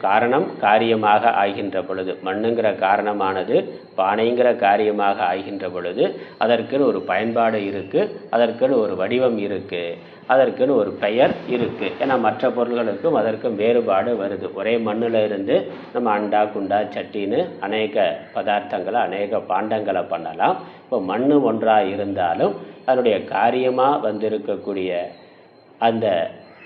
காரணம் காரியமாக ஆகின்ற பொழுது, மண்ணுங்கிற காரணமானது பானைங்கிற காரியமாக ஆகின்ற பொழுது அதற்குன்னு ஒரு பயன்பாடு இருக்குது, அதற்குன்னு ஒரு வடிவம் இருக்குது, அதற்குன்னு ஒரு பெயர் இருக்குது. ஏன்னா மற்ற பொருள்களுக்கும் அதற்கும் வேறுபாடு வருது. ஒரே மண்ணில் இருந்து நம்ம அண்டா குண்டா சட்டின்னு அநேக பதார்த்தங்களை அநேக பாண்டங்களை பண்ணலாம். இப்போ மண் ஒன்றாக இருந்தாலும் அதனுடைய காரியமாக வந்திருக்கக்கூடிய அந்த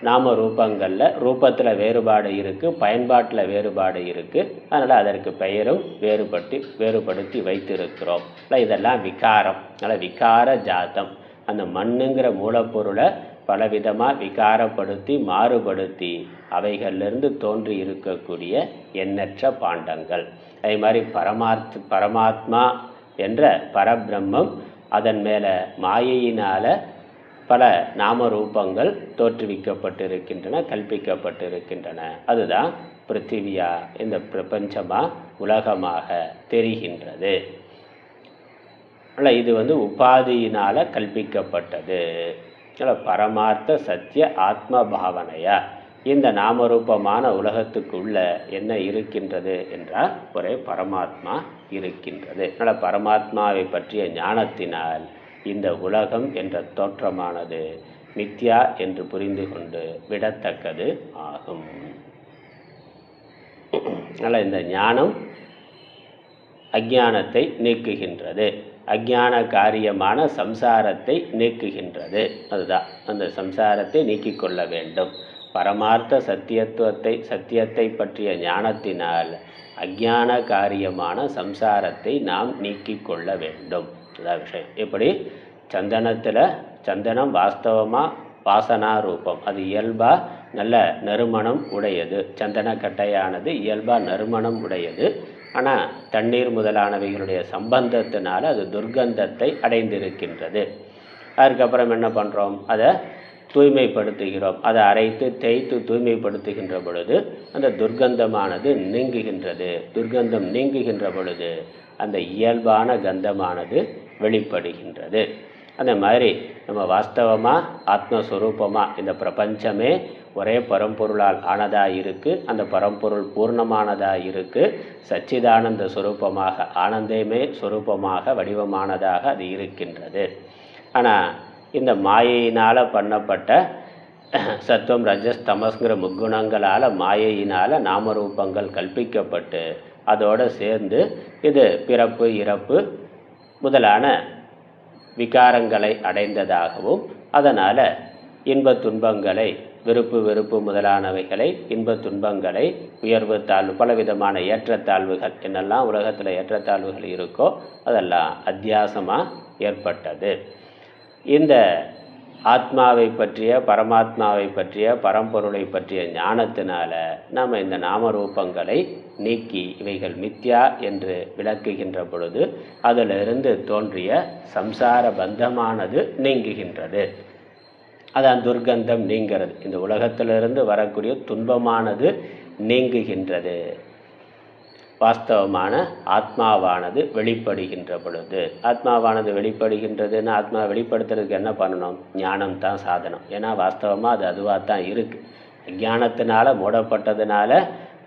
நாம ரூபங்களில் ரூபத்தில் வேறுபாடு இருக்குது, பயன்பாட்டில் வேறுபாடு இருக்குது. அதனால் அதற்கு பெயரும் வேறுபடுத்தி வைத்திருக்கிறோம். இதெல்லாம் விகாரம். அதனால் விகார ஜாத்தம். அந்த மண்ணுங்கிற மூலப்பொருளை பலவிதமாக விகாரப்படுத்தி மாறுபடுத்தி அவைகளிலிருந்து தோன்றி இருக்கக்கூடிய எண்ணற்ற பாண்டங்கள். அதே மாதிரி பரமாத்மா என்ற பரபிரம்மம், அதன் மேலே மாயையினால் பல நாம ரூபங்கள் தோற்றுவிக்கப்பட்டிருக்கின்றன, கல்பிக்கப்பட்டிருக்கின்றன. அதுதான் பிருத்திவியா, இந்த பிரபஞ்சமாக உலகமாக தெரிகின்றது. இது உபாதியினால் கல்பிக்கப்பட்டது. பரமார்த்த சத்திய ஆத்ம பாவனையா இந்த நாமரூபமான உலகத்துக்குள்ள என்ன இருக்கின்றது என்றால் ஒரே பரமாத்மா இருக்கின்றது. அதனால் பரமாத்மாவை பற்றிய ஞானத்தினால் இந்த உலகம் என்ற தோற்றமானது மித்யா என்று புரிந்து கொண்டு விடத்தக்கது ஆகும். அதனால் இந்த ஞானம் அஞ்ஞானத்தை நீக்குகின்றது, அஞ்ஞான காரியமான சம்சாரத்தை நீக்குகின்றது. அதுதான் அந்த சம்சாரத்தை நீக்கிக் கொள்ள வேண்டும். பரமார்த்த சத்தியத்தை பற்றிய ஞானத்தினால் அஞ்ஞான காரியமான சம்சாரத்தை நாம் நீக்கிக் கொள்ள வேண்டும். அதான் விஷயம். எப்படி சந்தனம் வாஸ்தவமாக வாசனா ரூபம், அது இயல்பாக நல்ல நறுமணம் உடையது. சந்தன கட்டையானது இயல்பாக நறுமணம் உடையது. ஆனால் தண்ணீர் முதலானவைகளுடைய சம்பந்தத்தினால அது துர்க்கந்தத்தை அடைந்திருக்கின்றது. அதுக்கப்புறம் என்ன பண்ணுறோம்? அதை தூய்மைப்படுத்துகிறோம். அதை அரைத்து தேய்த்து தூய்மைப்படுத்துகின்ற பொழுது அந்த துர்க்கந்தமானது நீங்குகின்றது. துர்க்கந்தம் நீங்குகின்ற பொழுது அந்த இயல்பான கந்தமானது வெளிப்படுகின்றது. அந்த மாதிரி நம்ம வாஸ்தவமாக ஆத்மஸ்வரூபமாக இந்த பிரபஞ்சமே ஒரே பரம்பொருளால் ஆனதாக இருக்குது. அந்த பரம்பொருள் பூர்ணமானதாக இருக்குது. சச்சிதானந்த ஸ்வரூபமாக, ஆனந்தமே ஸ்வரூபமாக வடிவமானதாக அது இருக்கின்றது. ஆனால் இந்த மாயையினால் பண்ணப்பட்ட சத்துவம் ரஜஸ் தமஸ்ங்கிற முக்குணங்களால் மாயையினால் நாமரூபங்கள் கல்பிக்கப்பட்டு அதோடு சேர்ந்து இது பிறப்பு இறப்பு முதலான விகாரங்களை அடைந்ததாகவும், அதனால் இன்பத் துன்பங்களை வெறுப்பு முதலானவைகளை, இன்பத் துன்பங்களை, உயர்வு தாழ்வு, பலவிதமான ஏற்றத்தாழ்வுகள் என்னெல்லாம் உலகத்தில் ஏற்றத்தாழ்வுகள் இருக்கோ அதெல்லாம் அத்தியாசமாக ஏற்பட்டது. இந்த ஆத்மாவை பற்றிய, பரமாத்மாவை பற்றிய, பரம்பொருளை பற்றிய ஞானத்தினால நாம் இந்த நாமரூபங்களை நீக்கி இவைகள் மித்யா என்று விளக்குகின்ற பொழுது அதிலிருந்து தோன்றிய சம்சார பந்தமானது நீங்குகின்றது. அதான் துர்க்கந்தம் நீங்கிறது. இந்த உலகத்திலிருந்து வரக்கூடிய துன்பமானது நீங்குகின்றது. வாஸ்தவமான ஆத்மாவானது வெளிப்படுகின்ற பொழுது, ஆத்மாவானது வெளிப்படுகின்றதுன்னு ஆத்மா வெளிப்படுத்துறதுக்கு என்ன பண்ணணும்? ஞானம் தான் சாதனம். ஏன்னா வாஸ்தவமாக அது அதுவாக தான் இருக்குது. அஞ்ஞானத்தினால மூடப்பட்டதுனால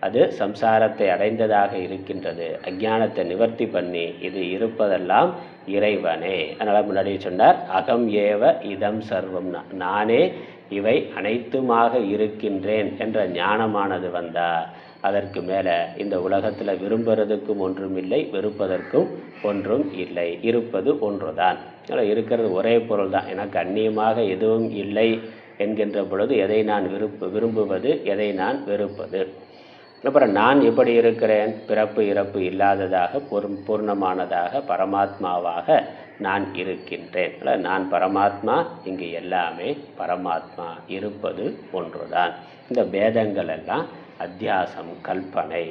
அது சம்சாரத்தை அடைந்ததாக இருக்கின்றது. அஞ்ஞானத்தை நிவர்த்தி பண்ணி இது இருப்பதெல்லாம் இறைவனே. அதனால் முன்னாடி சொன்னார், அகம் ஏவ இதம் சர்வம்னா, நானே இவை அனைத்துமாக இருக்கின்றேன் என்ற ஞானமானது வந்தால் அதற்கு மேலே இந்த உலகத்தில் விரும்புறதுக்கும் ஒன்றும் இல்லை, வெறுப்பதற்கும் ஒன்றும் இல்லை. இருப்பது ஒன்று தான். இருக்கிறது ஒரே பொருள் தான். எனக்கு அந்நியமாக எதுவும் இல்லை என்கின்ற பொழுது எதை நான் விரும்புவது, எதை நான் வெறுப்பது. அப்புறம் நான் எப்படி இருக்கிறேன்? பிறப்பு இறப்பு இல்லாததாக பூர்ணமானதாக பரமாத்மாவாக நான் இருக்கின்றேன். நான் பரமாத்மா, இங்கு எல்லாமே பரமாத்மா, இருப்பது ஒன்று தான். இந்த பேதங்கள் எல்லாம் அத்தியாசம், கல்பனை.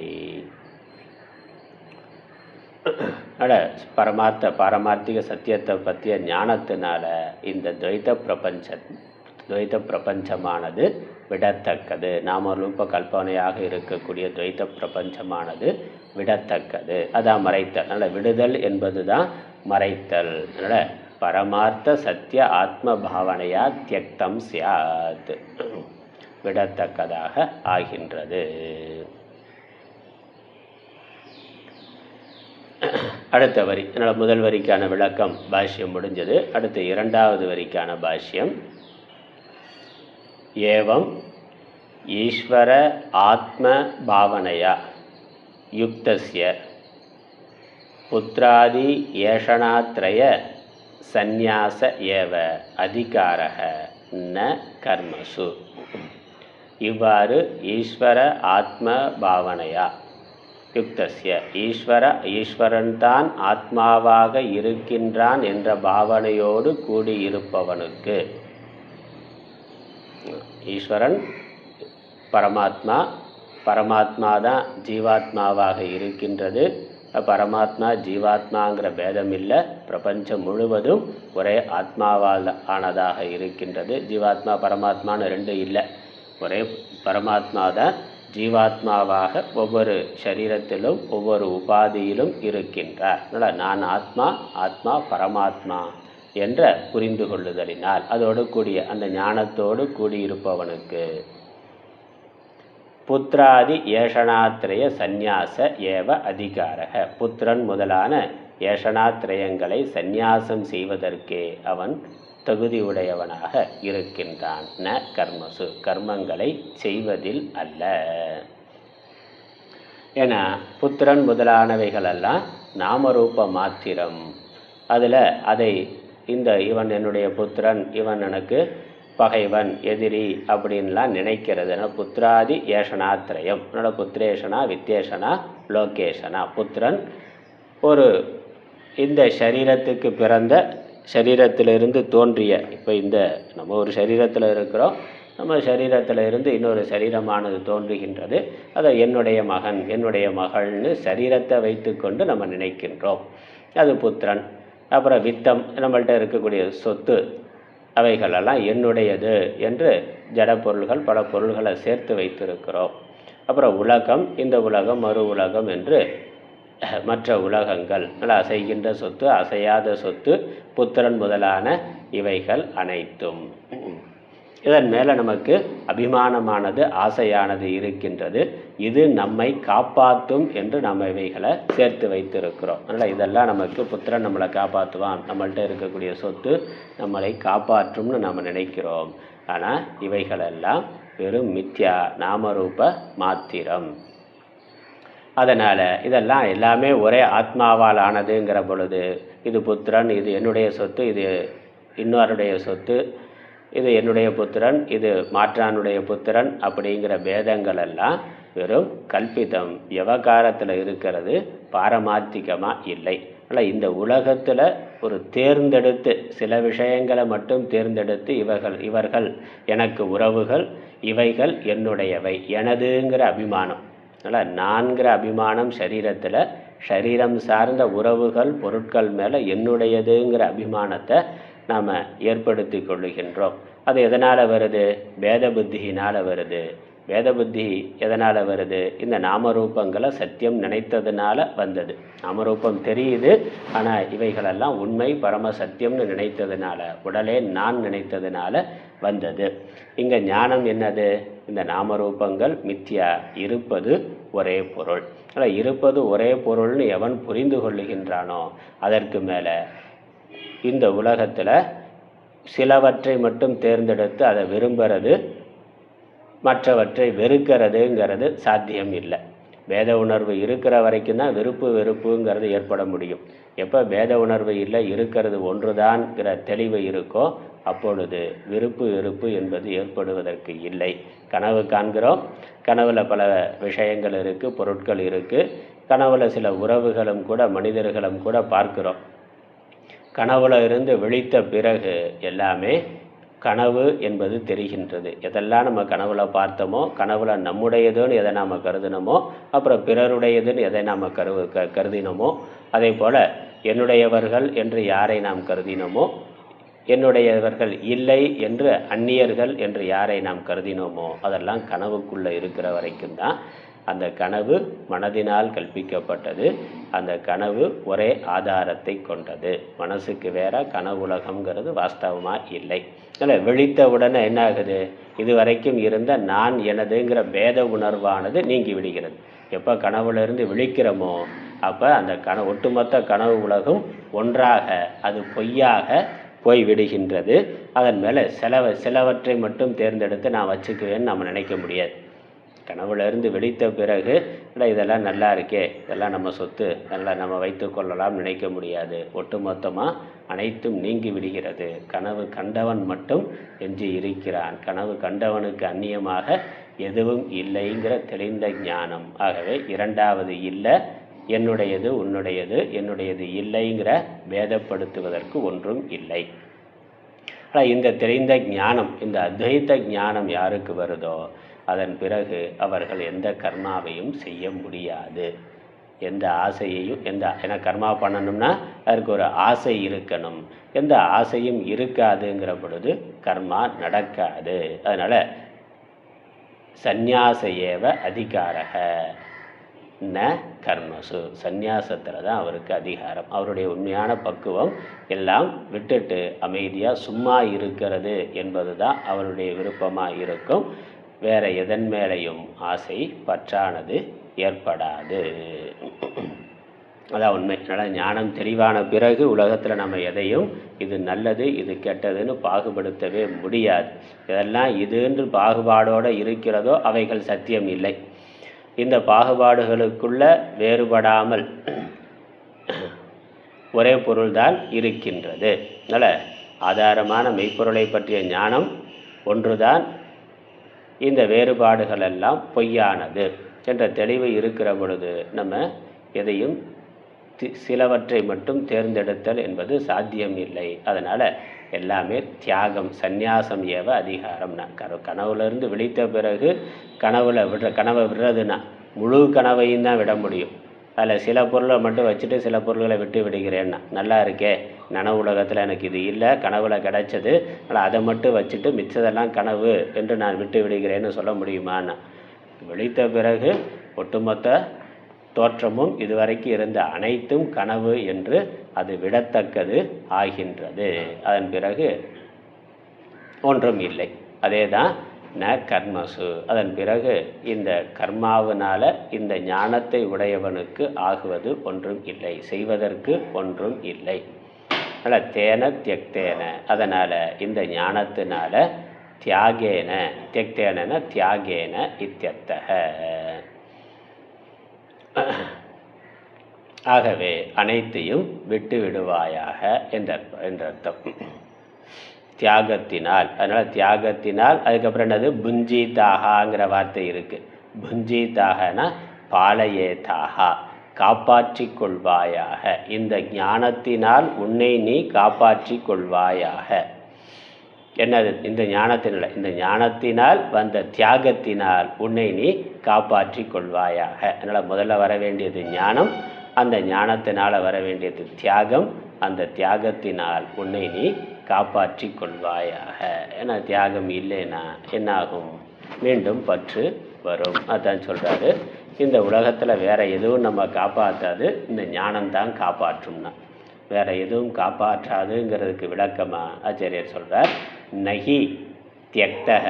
பாரமார்த்திக சத்தியத்தை பற்றிய ஞானத்தினால இந்த துவைத்த பிரபஞ்சமானது விடத்தக்கது. நாமரூப கல்பனையாக இருக்கக்கூடிய துவைத்த பிரபஞ்சமானது விடத்தக்கது. அதான் மறைத்தல். அதனால் விடுதல் என்பது தான் மறைத்தல். அதனால் பரமார்த்த சத்திய ஆத்ம பாவனையா தியக்தம் சியாத், விடத்தக்கதாக ஆகின்றது. அடுத்த வரி, அதனால் முதல் வரிக்கான விளக்கம் பாஷ்யம் முடிஞ்சது. அடுத்த இரண்டாவது வரிக்கான பாஷ்யம். ஏவம் ஈஸ்வர ஆத்ம பாவனையா யுக்தஸ்ய புத்ராதி ஏஷணாத்ரய சந்நியாச ஏவ அதிகாரः ந கர்மசு. இவ்வாறு ஈஸ்வர ஆத்ம பாவனையா யுக்தஸ்ய ஈஸ்வரன் தான் ஆத்மாவாக இருக்கின்றான் என்ற பாவனையோடு கூடியிருப்பவனுக்கு, ஈஸ்வரன் பரமாத்மா தான் ஜீவாத்மாவாக இருக்கின்றது. பரமாத்மா ஜீவாத்மாங்கிற பேதம் இல்லை, பிரபஞ்சம் முழுவதும் ஒரே ஆத்மாவால் ஆனதாக இருக்கின்றது. ஜீவாத்மா பரமாத்மான்னு ரெண்டு இல்லை, ஒரே பரமாத்மா தான் ஜீவாத்மாவாக ஒவ்வொரு சரீரத்திலும் ஒவ்வொரு உபாதியிலும் இருக்கின்றார். அதனால் நான் ஆத்மா பரமாத்மா என்ற புரிந்து கொள்ளுதலினால் அதோடு கூடிய அந்த ஞானத்தோடு கூடியிருப்பவனுக்கு புத்திராதி ஏஷணாத்திரய சந்நியாச ஏவ அதிகாரக, புத்திரன் முதலான ஏஷணாத்திரயங்களை சந்நியாசம் செய்வதற்கே அவன் தகுதி உடையவனாக இருக்கின்றான். ந கர்மசு, கர்மங்களை செய்வதில் அல்ல. ஏன்னா புத்திரன் முதலானவைகளெல்லாம் நாமரூப மாத்திரம். அதில் இவன் என்னுடைய புத்திரன், இவன் எனக்கு பகைவன் எதிரி அப்படின்லாம் நினைக்கிறது. புத்திராதி ஏஷனாத்திரயம், என்னோட புத்திரேஷனா வித்தேஷனா லோகேஷனா. புத்திரன் இந்த சரீரத்துக்கு பிறந்த, சரீரத்திலிருந்து தோன்றிய, இப்போ நம்ம ஒரு சரீரத்தில் இருக்கிறோம், நம்ம சரீரத்தில் இருந்து இன்னொரு சரீரமானது தோன்றுகின்றது. அதை என்னுடைய மகன் என்னுடைய மகள்னு சரீரத்தை வைத்து கொண்டு நம்ம நினைக்கின்றோம், அது புத்திரன். அப்புறம் வித்தம், நம்மள்கிட்ட இருக்கக்கூடிய சொத்து, அவைகளெல்லாம் என்னுடையது என்று ஜட பொருள்கள் பல பொருள்களை சேர்த்து வைத்திருக்கிறோம். அப்புறம் உலகம், இந்த உலகம் மறு உலகம் என்று மற்ற உலகங்கள், அசைகின்ற சொத்து அசையாத சொத்து புத்திரன் முதலான இவைகள் அனைத்தும். இதன் மேலே நமக்கு அபிமானமானது ஆசையானது இருக்கின்றது. இது நம்மை காப்பாற்றும் என்று நம்ம இவைகளை சேர்த்து வைத்திருக்கிறோம். அதனால் இதெல்லாம் நமக்கு புத்திரன் நம்மளை காப்பாற்றுவான், நம்மள்கிட்ட இருக்கக்கூடிய சொத்து நம்மளை காப்பாற்றும்னு நம்ம நினைக்கிறோம். ஆனால் இவைகளெல்லாம் வெறும் மித்யா நாமரூப மாத்திரம். அதனால் இதெல்லாம் எல்லாமே ஒரே ஆத்மாவால் ஆனதுங்கிற பொழுது இது புத்திரன், இது என்னுடைய சொத்து, இது இன்னொருடைய சொத்து, இது என்னுடைய புத்திரன், இது மாற்றானுடைய புத்திரன் அப்படிங்கிற பேதங்கள் எல்லாம் வெறும் கல்பிதம், விவகாரத்தில் இருக்கிறது, பாரமார்த்திகமாக இல்லை. ஆனால் இந்த உலகத்தில் ஒரு தேர்ந்தெடுத்து சில விஷயங்களை மட்டும் தேர்ந்தெடுத்து இவர்கள் எனக்கு உறவுகள், இவைகள் என்னுடையவை, எனதுங்கிற அபிமானம். அதனால் நான்கிற அபிமானம் சரீரத்தில், சரீரம் சார்ந்த உறவுகள் பொருட்கள் மேலே என்னுடையதுங்கிற அபிமானத்தை நாம் ஏற்படுத்தி கொள்ளுகின்றோம். அது எதனால் வருது? வேத புத்தியினால் வருது. வேத புத்தி எதனால் வருது? இந்த நாமரூபங்களை சத்தியம் நினைத்ததுனால வந்தது. நாமரூபம் தெரியுது, ஆனால் இவைகளெல்லாம் உண்மை பரம சத்தியம்னு நினைத்ததுனால, உடலே நான் நினைத்ததுனால வந்தது. இங்கே ஞானம் என்னது? இந்த நாமரூபங்கள் மித்யா, இருப்பது ஒரே பொருள். ஆனால் இருப்பது ஒரே பொருள்னு எவன் புரிந்து கொள்ளுகின்றானோ அதற்கு மேலே இந்த உலகத்தில் சிலவற்றை மட்டும் தேர்ந்தெடுத்து அதை விரும்புறது, மற்றவற்றை வெறுக்கிறதுங்கிறது சாத்தியம் இல்லை. வேத உணர்வு இருக்கிற வரைக்கும் தான் வெறுப்புங்கிறது ஏற்பட முடியும். எப்போ வேத உணர்வு இல்லை, இருக்கிறது ஒன்றுதான்ங்கிற தெளிவு இருக்கோ அப்பொழுது வெறுப்பு என்பது ஏற்படுவதற்கு இல்லை. கனவு காண்கிறோம், கனவுல பல விஷயங்கள் இருக்குது, பொருட்கள் இருக்குது. கனவுல சில உறவுகளும் கூட மனிதர்களும் கூட பார்க்கிறோம். கனவுல இருந்து விழித்த பிறகு எல்லாமே கனவு என்பது தெரிகின்றது. எதெல்லாம் நம்ம கனவுல பார்த்தோமோ, கனவுல நம்முடையதுன்னு எதை நாம் கருதினமோ, அப்புறம் பிறருடையதுன்னு எதை நாம் கருதினமோ, அதே போல் என்னுடையவர்கள் என்று யாரை நாம் கருதினோமோ, என்னுடையவர்கள் இல்லை என்று அந்நியர்கள் என்று யாரை நாம் கருதினோமோ, அதெல்லாம் கனவுக்குள்ளே இருக்கிற வரைக்கும் தான். அந்த கனவு மனதினால் கல்பிக்கப்பட்டது. அந்த கனவு ஒரே ஆதாரத்தை கொண்டது. மனசுக்கு வேற கனவுலகம்ங்கிறது வாஸ்தவமாக இல்லை. அதில் விழித்த உடனே என்ன ஆகுது? இது வரைக்கும் இருந்த நான் எனதுங்கிற பேத உணர்வானது நீங்கி விடுகிறது. எப்போ கனவுலேருந்து விழிக்கிறோமோ அப்போ அந்த ஒட்டுமொத்த கனவு உலகம் ஒன்றாக, அது பொய்யாக போய் விடுகின்றது. அதன் மேலே சிலவற்றை மட்டும் தேர்ந்தெடுத்து நான் வச்சுக்குவேன்னு நம்ம நினைக்க முடியாது. கனவுலேருந்து விழித்த பிறகு இதெல்லாம் நல்லா இருக்கே, இதெல்லாம் நம்ம சொத்து, நல்லா நம்ம வைத்து கொள்ளலாம் நினைக்க முடியாது. ஒட்டுமொத்தமாக அனைத்தும் நீங்கி விடுகிறது. கனவு கண்டவன் மட்டும் எஞ்சி இருக்கிறான். கனவு கண்டவனுக்கு அந்நியமாக எதுவும் இல்லைங்கிற தெளிந்த ஞானம். ஆகவே இரண்டாவது இல்லை, என்னுடையது உன்னுடையது, என்னுடையது இல்லைங்கிற பேதப்படுத்துவதற்கு ஒன்றும் இல்லை. ஆனால் இந்த தெளிந்த ஞானம், இந்த அத்வைத ஞானம் யாருக்கு வருதோ அதன் பிறகு அவர்கள் எந்த கர்மாவையும் செய்ய முடியாது. எந்த ஆசையையும் ஏன்னா கர்மா பண்ணணும்னா அதற்கு ஒரு ஆசை இருக்கணும். எந்த ஆசையும் இருக்காதுங்கிற பொழுது கர்மா நடக்காது. அதனால் சந்நியாச ஏவ அதிகாரக ந கர்மசு, சந்நியாசத்தில் தான் அவருக்கு அதிகாரம். அவருடைய உண்மையான பக்குவம் எல்லாம் விட்டுட்டு அமைதியாக சும்மா இருக்கிறது என்பது தான் அவருடைய விருப்பமாக இருக்கும். வேறு எதன் மேலையும் ஆசை பற்றானது ஏற்படாது. அதான் உண்மை. அதனால் ஞானம் தெளிவான பிறகு உலகத்தில் நம்ம எதையும் இது நல்லது இது கெட்டதுன்னு பாகுபடுத்தவே முடியாது. இதெல்லாம் இதுன்று பாகுபாடோடு இருக்கிறதோ அவைகள் சத்தியம் இல்லை. இந்த பாகுபாடுகளுக்குள்ள வேறுபடாமல் ஒரே பொருள்தான் இருக்கின்றது. அதனால் ஆதாரமான மெய்ப்பொருளை பற்றிய ஞானம் ஒன்றுதான். இந்த வேறுபாடுகள் எல்லாம் பொய்யானது என்ற தெளிவு இருக்கிற பொழுது நம்ம எதையும் சிலவற்றை மட்டும் தேர்ந்தெடுத்தல் என்பது சாத்தியம் இல்லை. அதனால் எல்லாமே தியாகம், சந்நியாசம் ஏவ அதிகாரம். கனவுலேருந்து விழித்த பிறகு கனவை விடுறதுன்னா முழு கனவையும் தான் விட முடியும். அதில் சில பொருளை மட்டும் வச்சுட்டு சில பொருள்களை விட்டு விடுகிறேன்னா, நல்லா இருக்கே நனவு உலகத்தில் எனக்கு இது இல்லை, கனவுல கிடைச்சது, ஆனால் அதை மட்டும் வச்சுட்டு மிச்சதெல்லாம் கனவு என்று நான் விட்டு விடுகிறேன்னு சொல்ல முடியுமான்னா, விழித்த பிறகு ஒட்டுமொத்த தோற்றமும் இதுவரைக்கும் இருந்த அனைத்தும் கனவு என்று அது விடத்தக்கது ஆகின்றது. அதன் பிறகு ஒன்றும் இல்லை. அதே தான் ந கர்மசு. அதன் பிறகு இந்த கர்மாவினால இந்த ஞானத்தை உடையவனுக்கு ஆகுவது ஒன்றும் இல்லை, செய்வதற்கு ஒன்றும் இல்லை. அதனால் தேன தியக்தேன, அதனால் இந்த ஞானத்தினால தியாகேன, தியக்தேன தியாகேன இத்தியர்த்தக. ஆகவே அனைத்தையும் விட்டு விடுவாயாக என்றர்த்தம். தியாகத்தினால், அதனால் தியாகத்தினால். அதுக்கப்புறம் என்னது, புஞ்சீதாகாங்கிற வார்த்தை இருக்குது. புஞ்சீதாகனா பாலயேதாகா, காப்பாற்றி கொள்வாயாக. இந்த ஞானத்தினால் உன்னை நீ காப்பாற்றி கொள்வாயாக. என்னது, இந்த ஞானத்தினால், இந்த ஞானத்தினால் வந்த தியாகத்தினால் உன்னை நீ காப்பாற்றி கொள்வாயாக. அதனால் முதல்ல வர வேண்டியது ஞானம், அந்த ஞானத்தினால் வர வேண்டியது தியாகம், அந்த தியாகத்தினால் உன்னை நீ காப்பாற்றி கொள்வாயாக. ஏன்னா தியாகம் இல்லைன்னா என்னாகும், மீண்டும் பற்று வரும். அதான் சொல்கிறாரு, இந்த உலகத்தில் வேறு எதுவும் நம்ம காப்பாற்றாது, இந்த ஞானம்தான் காப்பாற்றும்னா. வேறு எதுவும் காப்பாற்றாதுங்கிறதுக்கு விளக்கமாக ஆச்சாரியர் சொல்கிறார், நகி தியக்தக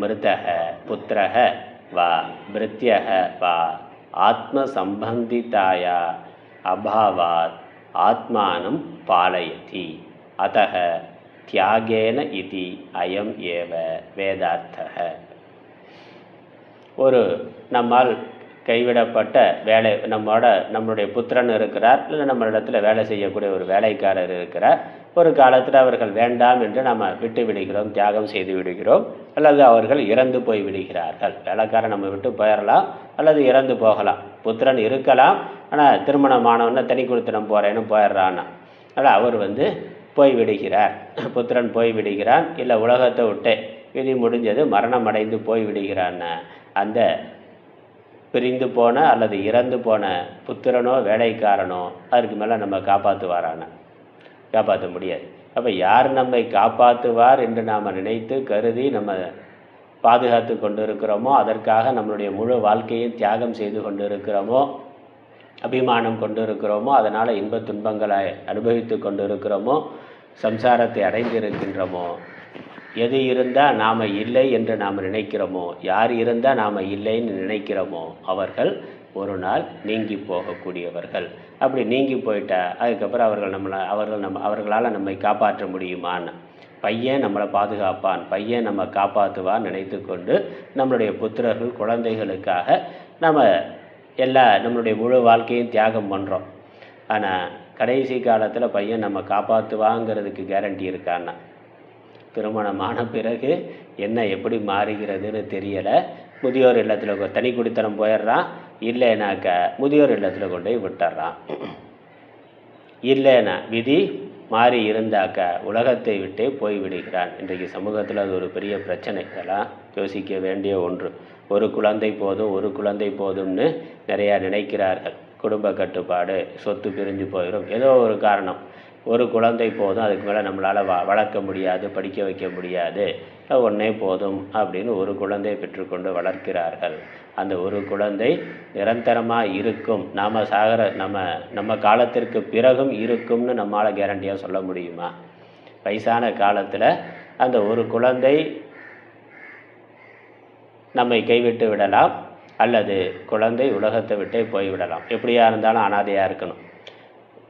மிருதக புத்திரக வா பிருத்யக வா ஆத்ம சம்பந்திதாயா அபாவாத் ஆத்மானம் பாலயதி அதக தியாகேன இதி அயம் ஏவ வேதார்த்தக. ஒரு நம்மால் கைவிடப்பட்ட வேலை, நம்மளுடைய புத்திரன் இருக்கிறார், இல்லை நம்ம இடத்துல வேலை செய்யக்கூடிய ஒரு வேலைக்காரர் இருக்கிறார். ஒரு காலத்தில் அவர்கள் வேண்டாம் என்று நம்ம விட்டு விடுகிறோம், தியாகம் செய்து விடுகிறோம், அல்லது அவர்கள் இறந்து போய் விடுகிறார்கள். வேலைக்காரன் நம்ம விட்டு போயிடலாம் அல்லது இறந்து போகலாம். புத்திரன் இருக்கலாம், ஆனால் திருமணமானவன தனி கொடுத்தனம் போகிறேன்னு போயிடுறான்னா, அதனால் அவர் போய் விடுகிறார், புத்திரன் போய் விடுகிறான், இல்லை உலகத்தை விட்டு விதி முடிஞ்சது மரணம் அடைந்து போய் விடுகிறான்னு அந்த பிரிந்து போன அல்லது இறந்து போன புத்திரனோ வேலைக்காரனோ அதுக்கு மேலே நம்ம காப்பாற்றுவாரான? காப்பாற்ற முடியாது. அப்போ யார் நம்மை காப்பாற்றுவார் என்று நாம் நினைத்து கருதி நம்ம பாதுகாத்து கொண்டு இருக்கிறோமோ, அதற்காக நம்மளுடைய முழு வாழ்க்கையும் தியாகம் செய்து கொண்டு இருக்கிறோமோ, அபிமானம் கொண்டு இருக்கிறோமோ, அதனால் இன்ப துன்பங்களை அனுபவித்து கொண்டு இருக்கிறோமோ, சம்சாரத்தை அடைந்து இருக்கின்றோமோ, எது இருந்தால் நாம் இல்லை என்று நாம் நினைக்கிறோமோ, யார் இருந்தால் நாம் இல்லைன்னு நினைக்கிறோமோ, அவர்கள் ஒரு நாள் நீங்கி போகக்கூடியவர்கள். அப்படி நீங்கி போயிட்டா அதுக்கப்புறம் அவர்களால் நம்மை காப்பாற்ற முடியுமான்னு பையன் நம்மளை பாதுகாப்பான், பையன் நம்ம காப்பாற்றுவான் நினைத்து கொண்டு நம்மளுடைய புத்திரர்கள் குழந்தைகளுக்காக நம்ம நம்மளுடைய முழு வாழ்க்கையும் தியாகம் பண்ணுறோம். ஆனால் கடைசி காலத்தில் பையன் நம்ம காப்பாற்றுவாங்கிறதுக்கு கேரண்டி இருக்கான்னா? திருமணமான பிறகு என்ன எப்படி மாறுகிறதுன்னு தெரியலை. முதியோர் இல்லத்தில் தனி குடித்தனம் போயிடுறான், இல்லைனாக்கா முதியோர் இல்லத்தில் கொண்டு போய் விட்டுறான். இல்லைன்னா விதி மாறி இருந்தாக்கா உலகத்தை விட்டே போய்விடுகிறான். இன்றைக்கு சமூகத்தில் அது ஒரு பெரிய பிரச்சனை. இதெல்லாம் யோசிக்க வேண்டிய ஒன்று. ஒரு குழந்தை போதும், ஒரு குழந்தை போதும்னு நிறையா நினைக்கிறார்கள். குடும்ப கட்டுப்பாடு, சொத்து பிரிஞ்சு போயிடும், ஏதோ ஒரு காரணம். ஒரு குழந்தை போதும், அதுக்கு மேலே நம்மளால் வளர்க்க முடியாது, படிக்க வைக்க முடியாது, ஒன்றே போதும் அப்படின்னு ஒரு குழந்தையை பெற்றுக்கொண்டு வளர்க்கிறார்கள். அந்த ஒரு குழந்தை நிரந்தரமாக இருக்கும், நாம் சாகிற நம்ம காலத்திற்கு பிறகும் இருக்கும்னு நம்மளால் கேரண்டியாக சொல்ல முடியுமா? வயசான காலத்தில் அந்த ஒரு குழந்தை நம்மை கைவிட்டு விடலாம், அல்லது குழந்தை உலகத்தை விட்டே போய்விடலாம். எப்படியா இருந்தாலும் அனாதையாக இருக்கணும்.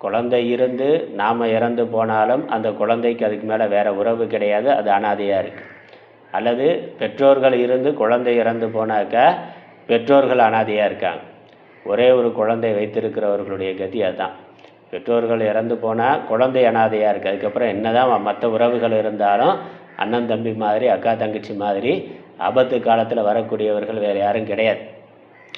குழந்தை இருந்து நாம் இறந்து போனாலும் அந்த குழந்தைக்கு அதுக்கு மேலே வேறு உறவு கிடையாது, அது அனாதையாக இருக்குது. அல்லது பெற்றோர்கள் இருந்து குழந்தை இறந்து போனாக்கா பெற்றோர்கள் அனாதையாக இருக்காங்க. ஒரே ஒரு குழந்தை வைத்திருக்கிறவர்களுடைய கதி அதுதான். பெற்றோர்கள் இறந்து போனால் குழந்தை அனாதையாக இருக்குது. அதுக்கப்புறம் என்ன தான் மற்ற உறவுகள் இருந்தாலும் அண்ணன் தம்பி மாதிரி, அக்கா தங்கச்சி மாதிரி ஆபத்து காலத்தில் வரக்கூடியவர்கள் வேறு யாரும் கிடையாது.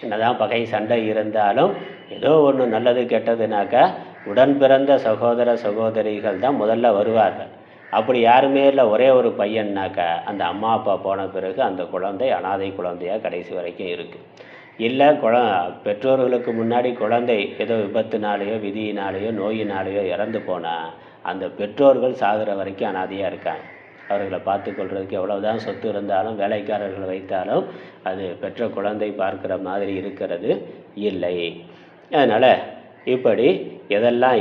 என்னதான் பகை சண்டை இருந்தாலும் ஏதோ ஒன்று நல்லது கெட்டதுனாக்கா உடன் பிறந்த சகோதர சகோதரிகள் தான் முதல்ல வருவார்கள். அப்படி யாருமே இல்லை, ஒரே ஒரு பையன்னாக்கா அந்த அம்மா அப்பா போன பிறகு அந்த குழந்தை அனாதை குழந்தையாக கடைசி வரைக்கும் இருக்குது. இல்லை பெற்றோர்களுக்கு முன்னாடி குழந்தை ஏதோ விபத்துனாலேயோ விதியினாலேயோ நோயினாலேயோ இறந்து போனால் அந்த பெற்றோர்கள் சாகிற வரைக்கும் அனாதையாக இருக்காங்க. அவர்களை பார்த்து கொள்வதற்கு எவ்வளவுதான் சொத்து இருந்தாலும் வேலைக்காரர்கள் வைத்தாலும் அது பெற்ற குழந்தை பார்க்குற மாதிரி இருக்கிறது இல்லை. அதனால் இப்படி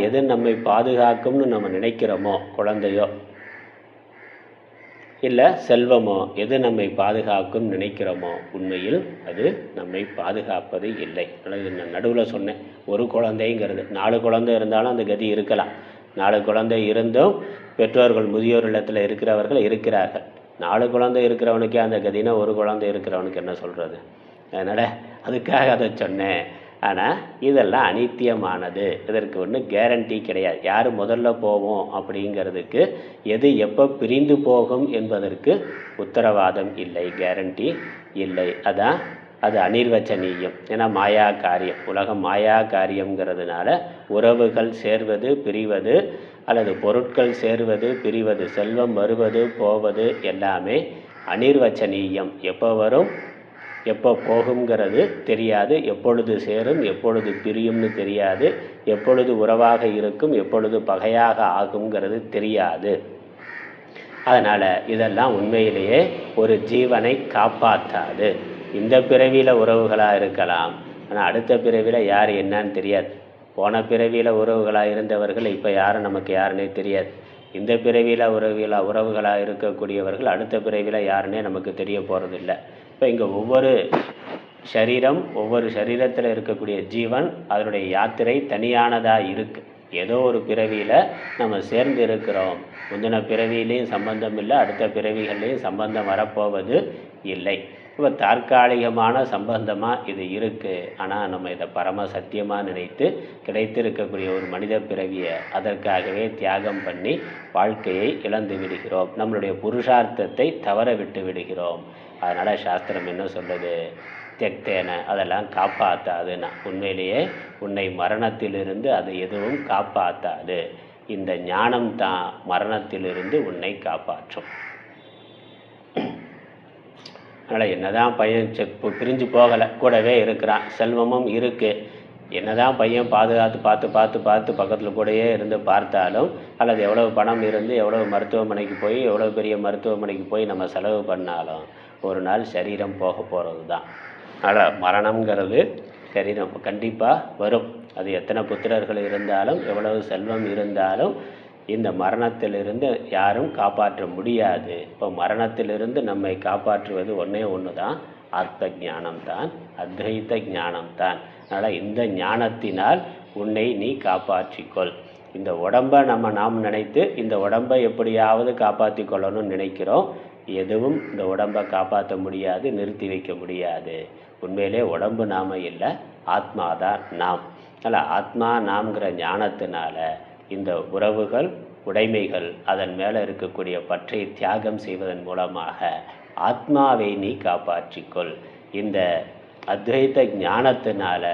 எது நம்மை பாதுகாக்கும்னு நம்ம நினைக்கிறோமோ, குழந்தையோ இல்லை செல்வமோ, எது நம்மை பாதுகாக்கும் நினைக்கிறோமோ உண்மையில் அது நம்மை பாதுகாப்பது இல்லை. நான் நடுவில் சொன்னேன், ஒரு குழந்தைங்கிறது 4 குழந்தை இருந்தாலும் அந்த கதி இருக்கலாம். 4 குழந்தை இருந்தும் பெற்றோர்கள் முதியோர் இல்லத்தில் இருக்கிறவர்கள் இருக்கிறார்கள். 4 குழந்தை இருக்கிறவனுக்கே அந்த கதினா ஒரு குழந்தை இருக்கிறவனுக்கு என்ன சொல்கிறது? அதனால் அதுக்காக அதை சொன்னேன். ஆனால் இதெல்லாம் அனித்தியமானது, இதற்கு ஒன்றும் கேரண்டி கிடையாது. யார் முதல்ல போவோம் அப்படிங்கிறதுக்கு, எது எப்போ பிரிந்து போகும் என்பதற்கு உத்தரவாதம் இல்லை, கேரண்டி இல்லை. அது அனிர்வச்சனீயம். ஏன்னா மாயா காரியம், உலகம் மாயா காரியங்கிறதுனால உறவுகள் சேர்வது பிரிவது, அல்லது பொருட்கள் சேர்வது பிரிவது, செல்வம் வருவது போவது எல்லாமே அனிர்வச்சனீயம். எப்போ வரும் எப்போ போகுங்கிறது தெரியாது, எப்பொழுது சேரும் எப்பொழுது பிரியும்னு தெரியாது, எப்பொழுது உறவாக இருக்கும் எப்பொழுது பகையாக ஆகுங்கிறது தெரியாது. அதனால் இதெல்லாம் உண்மையிலேயே ஒரு ஜீவனை காப்பாற்றாது. இந்த பிறவியில் உறவுகளாக இருக்கலாம், ஆனால் அடுத்த பிறவியில் யார் என்னன்னு தெரியாது. போன பிறவியில் உறவுகளாக இருந்தவர்கள் இப்போ யாரும் நமக்கு யாருன்னே தெரியாது. இந்த பிறவியில் உறவுகளாக இருக்கக்கூடியவர்கள் அடுத்த பிறவியில் யாருன்னே நமக்கு தெரிய போகிறதில்லை. இப்போ இங்கே ஒவ்வொரு சரீரத்தில் இருக்கக்கூடிய ஜீவன் அதனுடைய யாத்திரை தனியானதாக இருக்குது. ஏதோ ஒரு பிறவியில் நம்ம சேர்ந்து இருக்கிறோம். முந்தின பிறவியிலையும் சம்பந்தம் இல்லை, அடுத்த பிறவிகள்லேயும் சம்பந்தம் வரப்போவது இல்லை. இப்போ தற்காலிகமான சம்பந்தமாக இது இருக்குது. ஆனால் நம்ம இதை பரம சத்தியமாக நினைத்து கிடைத்திருக்கக்கூடிய ஒரு மனித பிறவியை அதற்காகவே தியாகம் பண்ணி வாழ்க்கையை இழந்து விடுகிறோம். நம்மளுடைய புருஷார்த்தத்தை தவற விட்டு விடுகிறோம். அதனால் சாஸ்திரம் என்ன சொல்லுது? தெக்தேன, அதெல்லாம் காப்பாற்றாதுன்னா, உண்மையிலேயே உன்னை மரணத்திலிருந்து அது எதுவும் காப்பாற்றாது. இந்த ஞானம்தான் மரணத்திலிருந்து உன்னை காப்பாற்றும். அதனால் என்னதான் பையன் பிரிஞ்சு போகலை, கூடவே இருக்கிறான், செல்வமும் இருக்குது, என்னதான் பையன் பாதுகாத்து பார்த்து பக்கத்தில் கூடயே இருந்து பார்த்தாலும், அல்லது எவ்வளவு பணம் இருந்து எவ்வளவு மருத்துவமனைக்கு போய் எவ்வளோ பெரிய மருத்துவமனைக்கு போய் நம்ம செலவு பண்ணாலும் ஒரு நாள் சரீரம் போக போகிறது தான். அதனால் மரணம்ங்கிறது சரீரம் கண்டிப்பாக வரும். அது எத்தனை புத்திரர்கள் இருந்தாலும் எவ்வளவு செல்வம் இருந்தாலும் இந்த மரணத்திலிருந்து யாரும் காப்பாற்ற முடியாது. இப்போ மரணத்திலிருந்து நம்மை காப்பாற்றுவது ஒன்று தான், ஆத்ம ஞானம்தான், அத்வைத ஞானம்தான். அதனால் இந்த ஞானத்தினால் உன்னை நீ காப்பாற்றிக்கொள். இந்த உடம்பை நாம் நினைத்து இந்த உடம்பை எப்படியாவது காப்பாற்றி கொள்ளணும்னு நினைக்கிறோம். எதுவும் இந்த உடம்பை காப்பாற்ற முடியாது, நிறுத்தி வைக்க முடியாது. உண்மையிலே உடம்பு நாம் இல்லை, ஆத்மா தான் நாம். அல்ல, ஆத்மா நாம்ங்கிற ஞானத்தினால இந்த உறவுகள், உடைமைகள், அதன் மேலே இருக்கக்கூடிய பற்றை தியாகம் செய்வதன் மூலமாக ஆத்மாவை நீ காப்பாற்றிக்கொள். இந்த அத்வைத ஞானத்தினால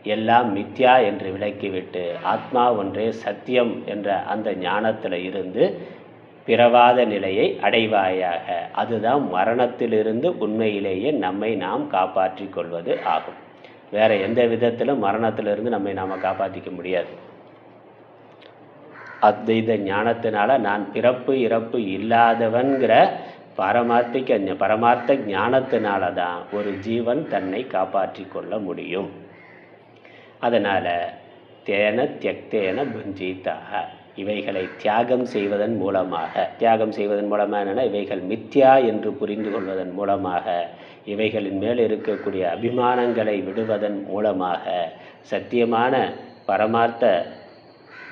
எல்லாம் மித்யா என்று விளக்கிவிட்டு ஆத்மா ஒன்றே சத்தியம் என்ற அந்த ஞானத்தில் இருந்து பிறவாத நிலையை அடைவாயாக. அதுதான் மரணத்திலிருந்து உண்மையிலேயே நம்மை நாம் காப்பாற்றி கொள்வது ஆகும். வேற எந்த விதத்திலும் மரணத்திலிருந்து நம்மை நாம் காப்பாற்றிக்க முடியாது. அத்வைத ஞானத்தினால நான் பிறப்பு இறப்பு இல்லாதவன்கிற பரமார்த்த ஞானத்தினால தான் ஒரு ஜீவன் தன்னை காப்பாற்றி கொள்ள முடியும். அதனால் தேன தியக்தேன புஞ்சீதாக, இவைகளை தியாகம் செய்வதன் மூலமாக என்னென்னா இவைகள் மித்யா என்று புரிந்து கொள்வதன் மூலமாக, இவைகளின் மேல் இருக்கக்கூடிய அபிமானங்களை விடுவதன் மூலமாக, சத்தியமான பரமார்த்த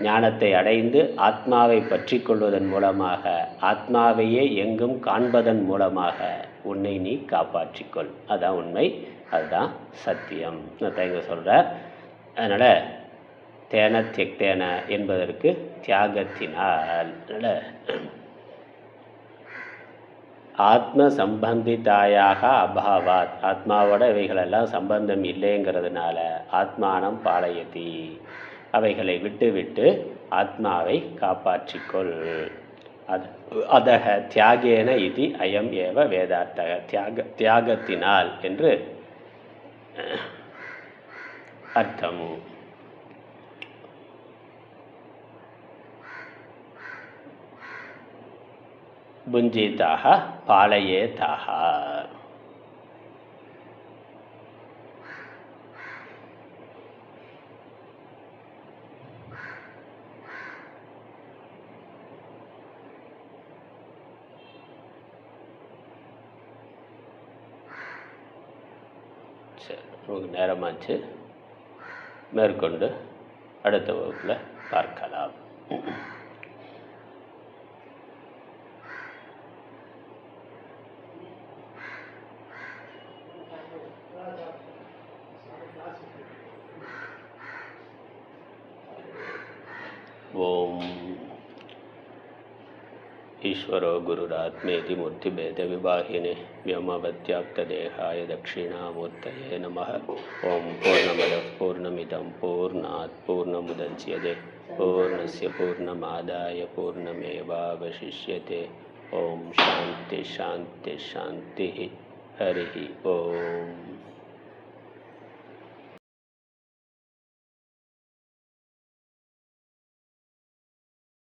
ஞானத்தை அடைந்து ஆத்மாவை பற்றி கொள்வதன் மூலமாக, ஆத்மாவையே எங்கும் காண்பதன் மூலமாக உன்னை நீ காப்பாற்றிக்கொள். அதுதான் உண்மை, அதுதான் சத்தியம் இங்கே சொல்கிறார். அதனால் தேன தியக்தேன என்பதற்கு தியாகத்தினால். அதனால் ஆத்ம சம்பந்திதாயாக அபாவாத், ஆத்மாவோட இவைகளெல்லாம் சம்பந்தம் இல்லைங்கிறதுனால ஆத்மானம் பாலயதி, அவைகளை விட்டு ஆத்மாவை காப்பாற்றிக்கொள். அதக தியாகேன இது அயம் ஏவ வேதார்த்தக, தியாகத்தினால் என்று அர்த்தம். புஞ்சிதாக பாலயேதாக. சரி, நமக்கு நேரமாச்சு. மேற்கொண்டு அடுத்த வகுப்பில் பார்க்கலாம். ஓம் ஈஸ்வரோ குருராத்மேதி மூர்த்திபேத விபாகினே व्योमवद्व्याप्तदेहाय दक्षिणामूर्तये नमः. ஓம் பூர்ணமதः பூர்ணமிதம் பூர்ணாத் பூர்ணமுதச்யதே பூர்ணஸ்ய பூர்ணமாதாய பூர்ணமேவாவசிஷ்யதே. ஓம் சாந்தி சாந்தி சாந்தி. ஹரி ஓம்.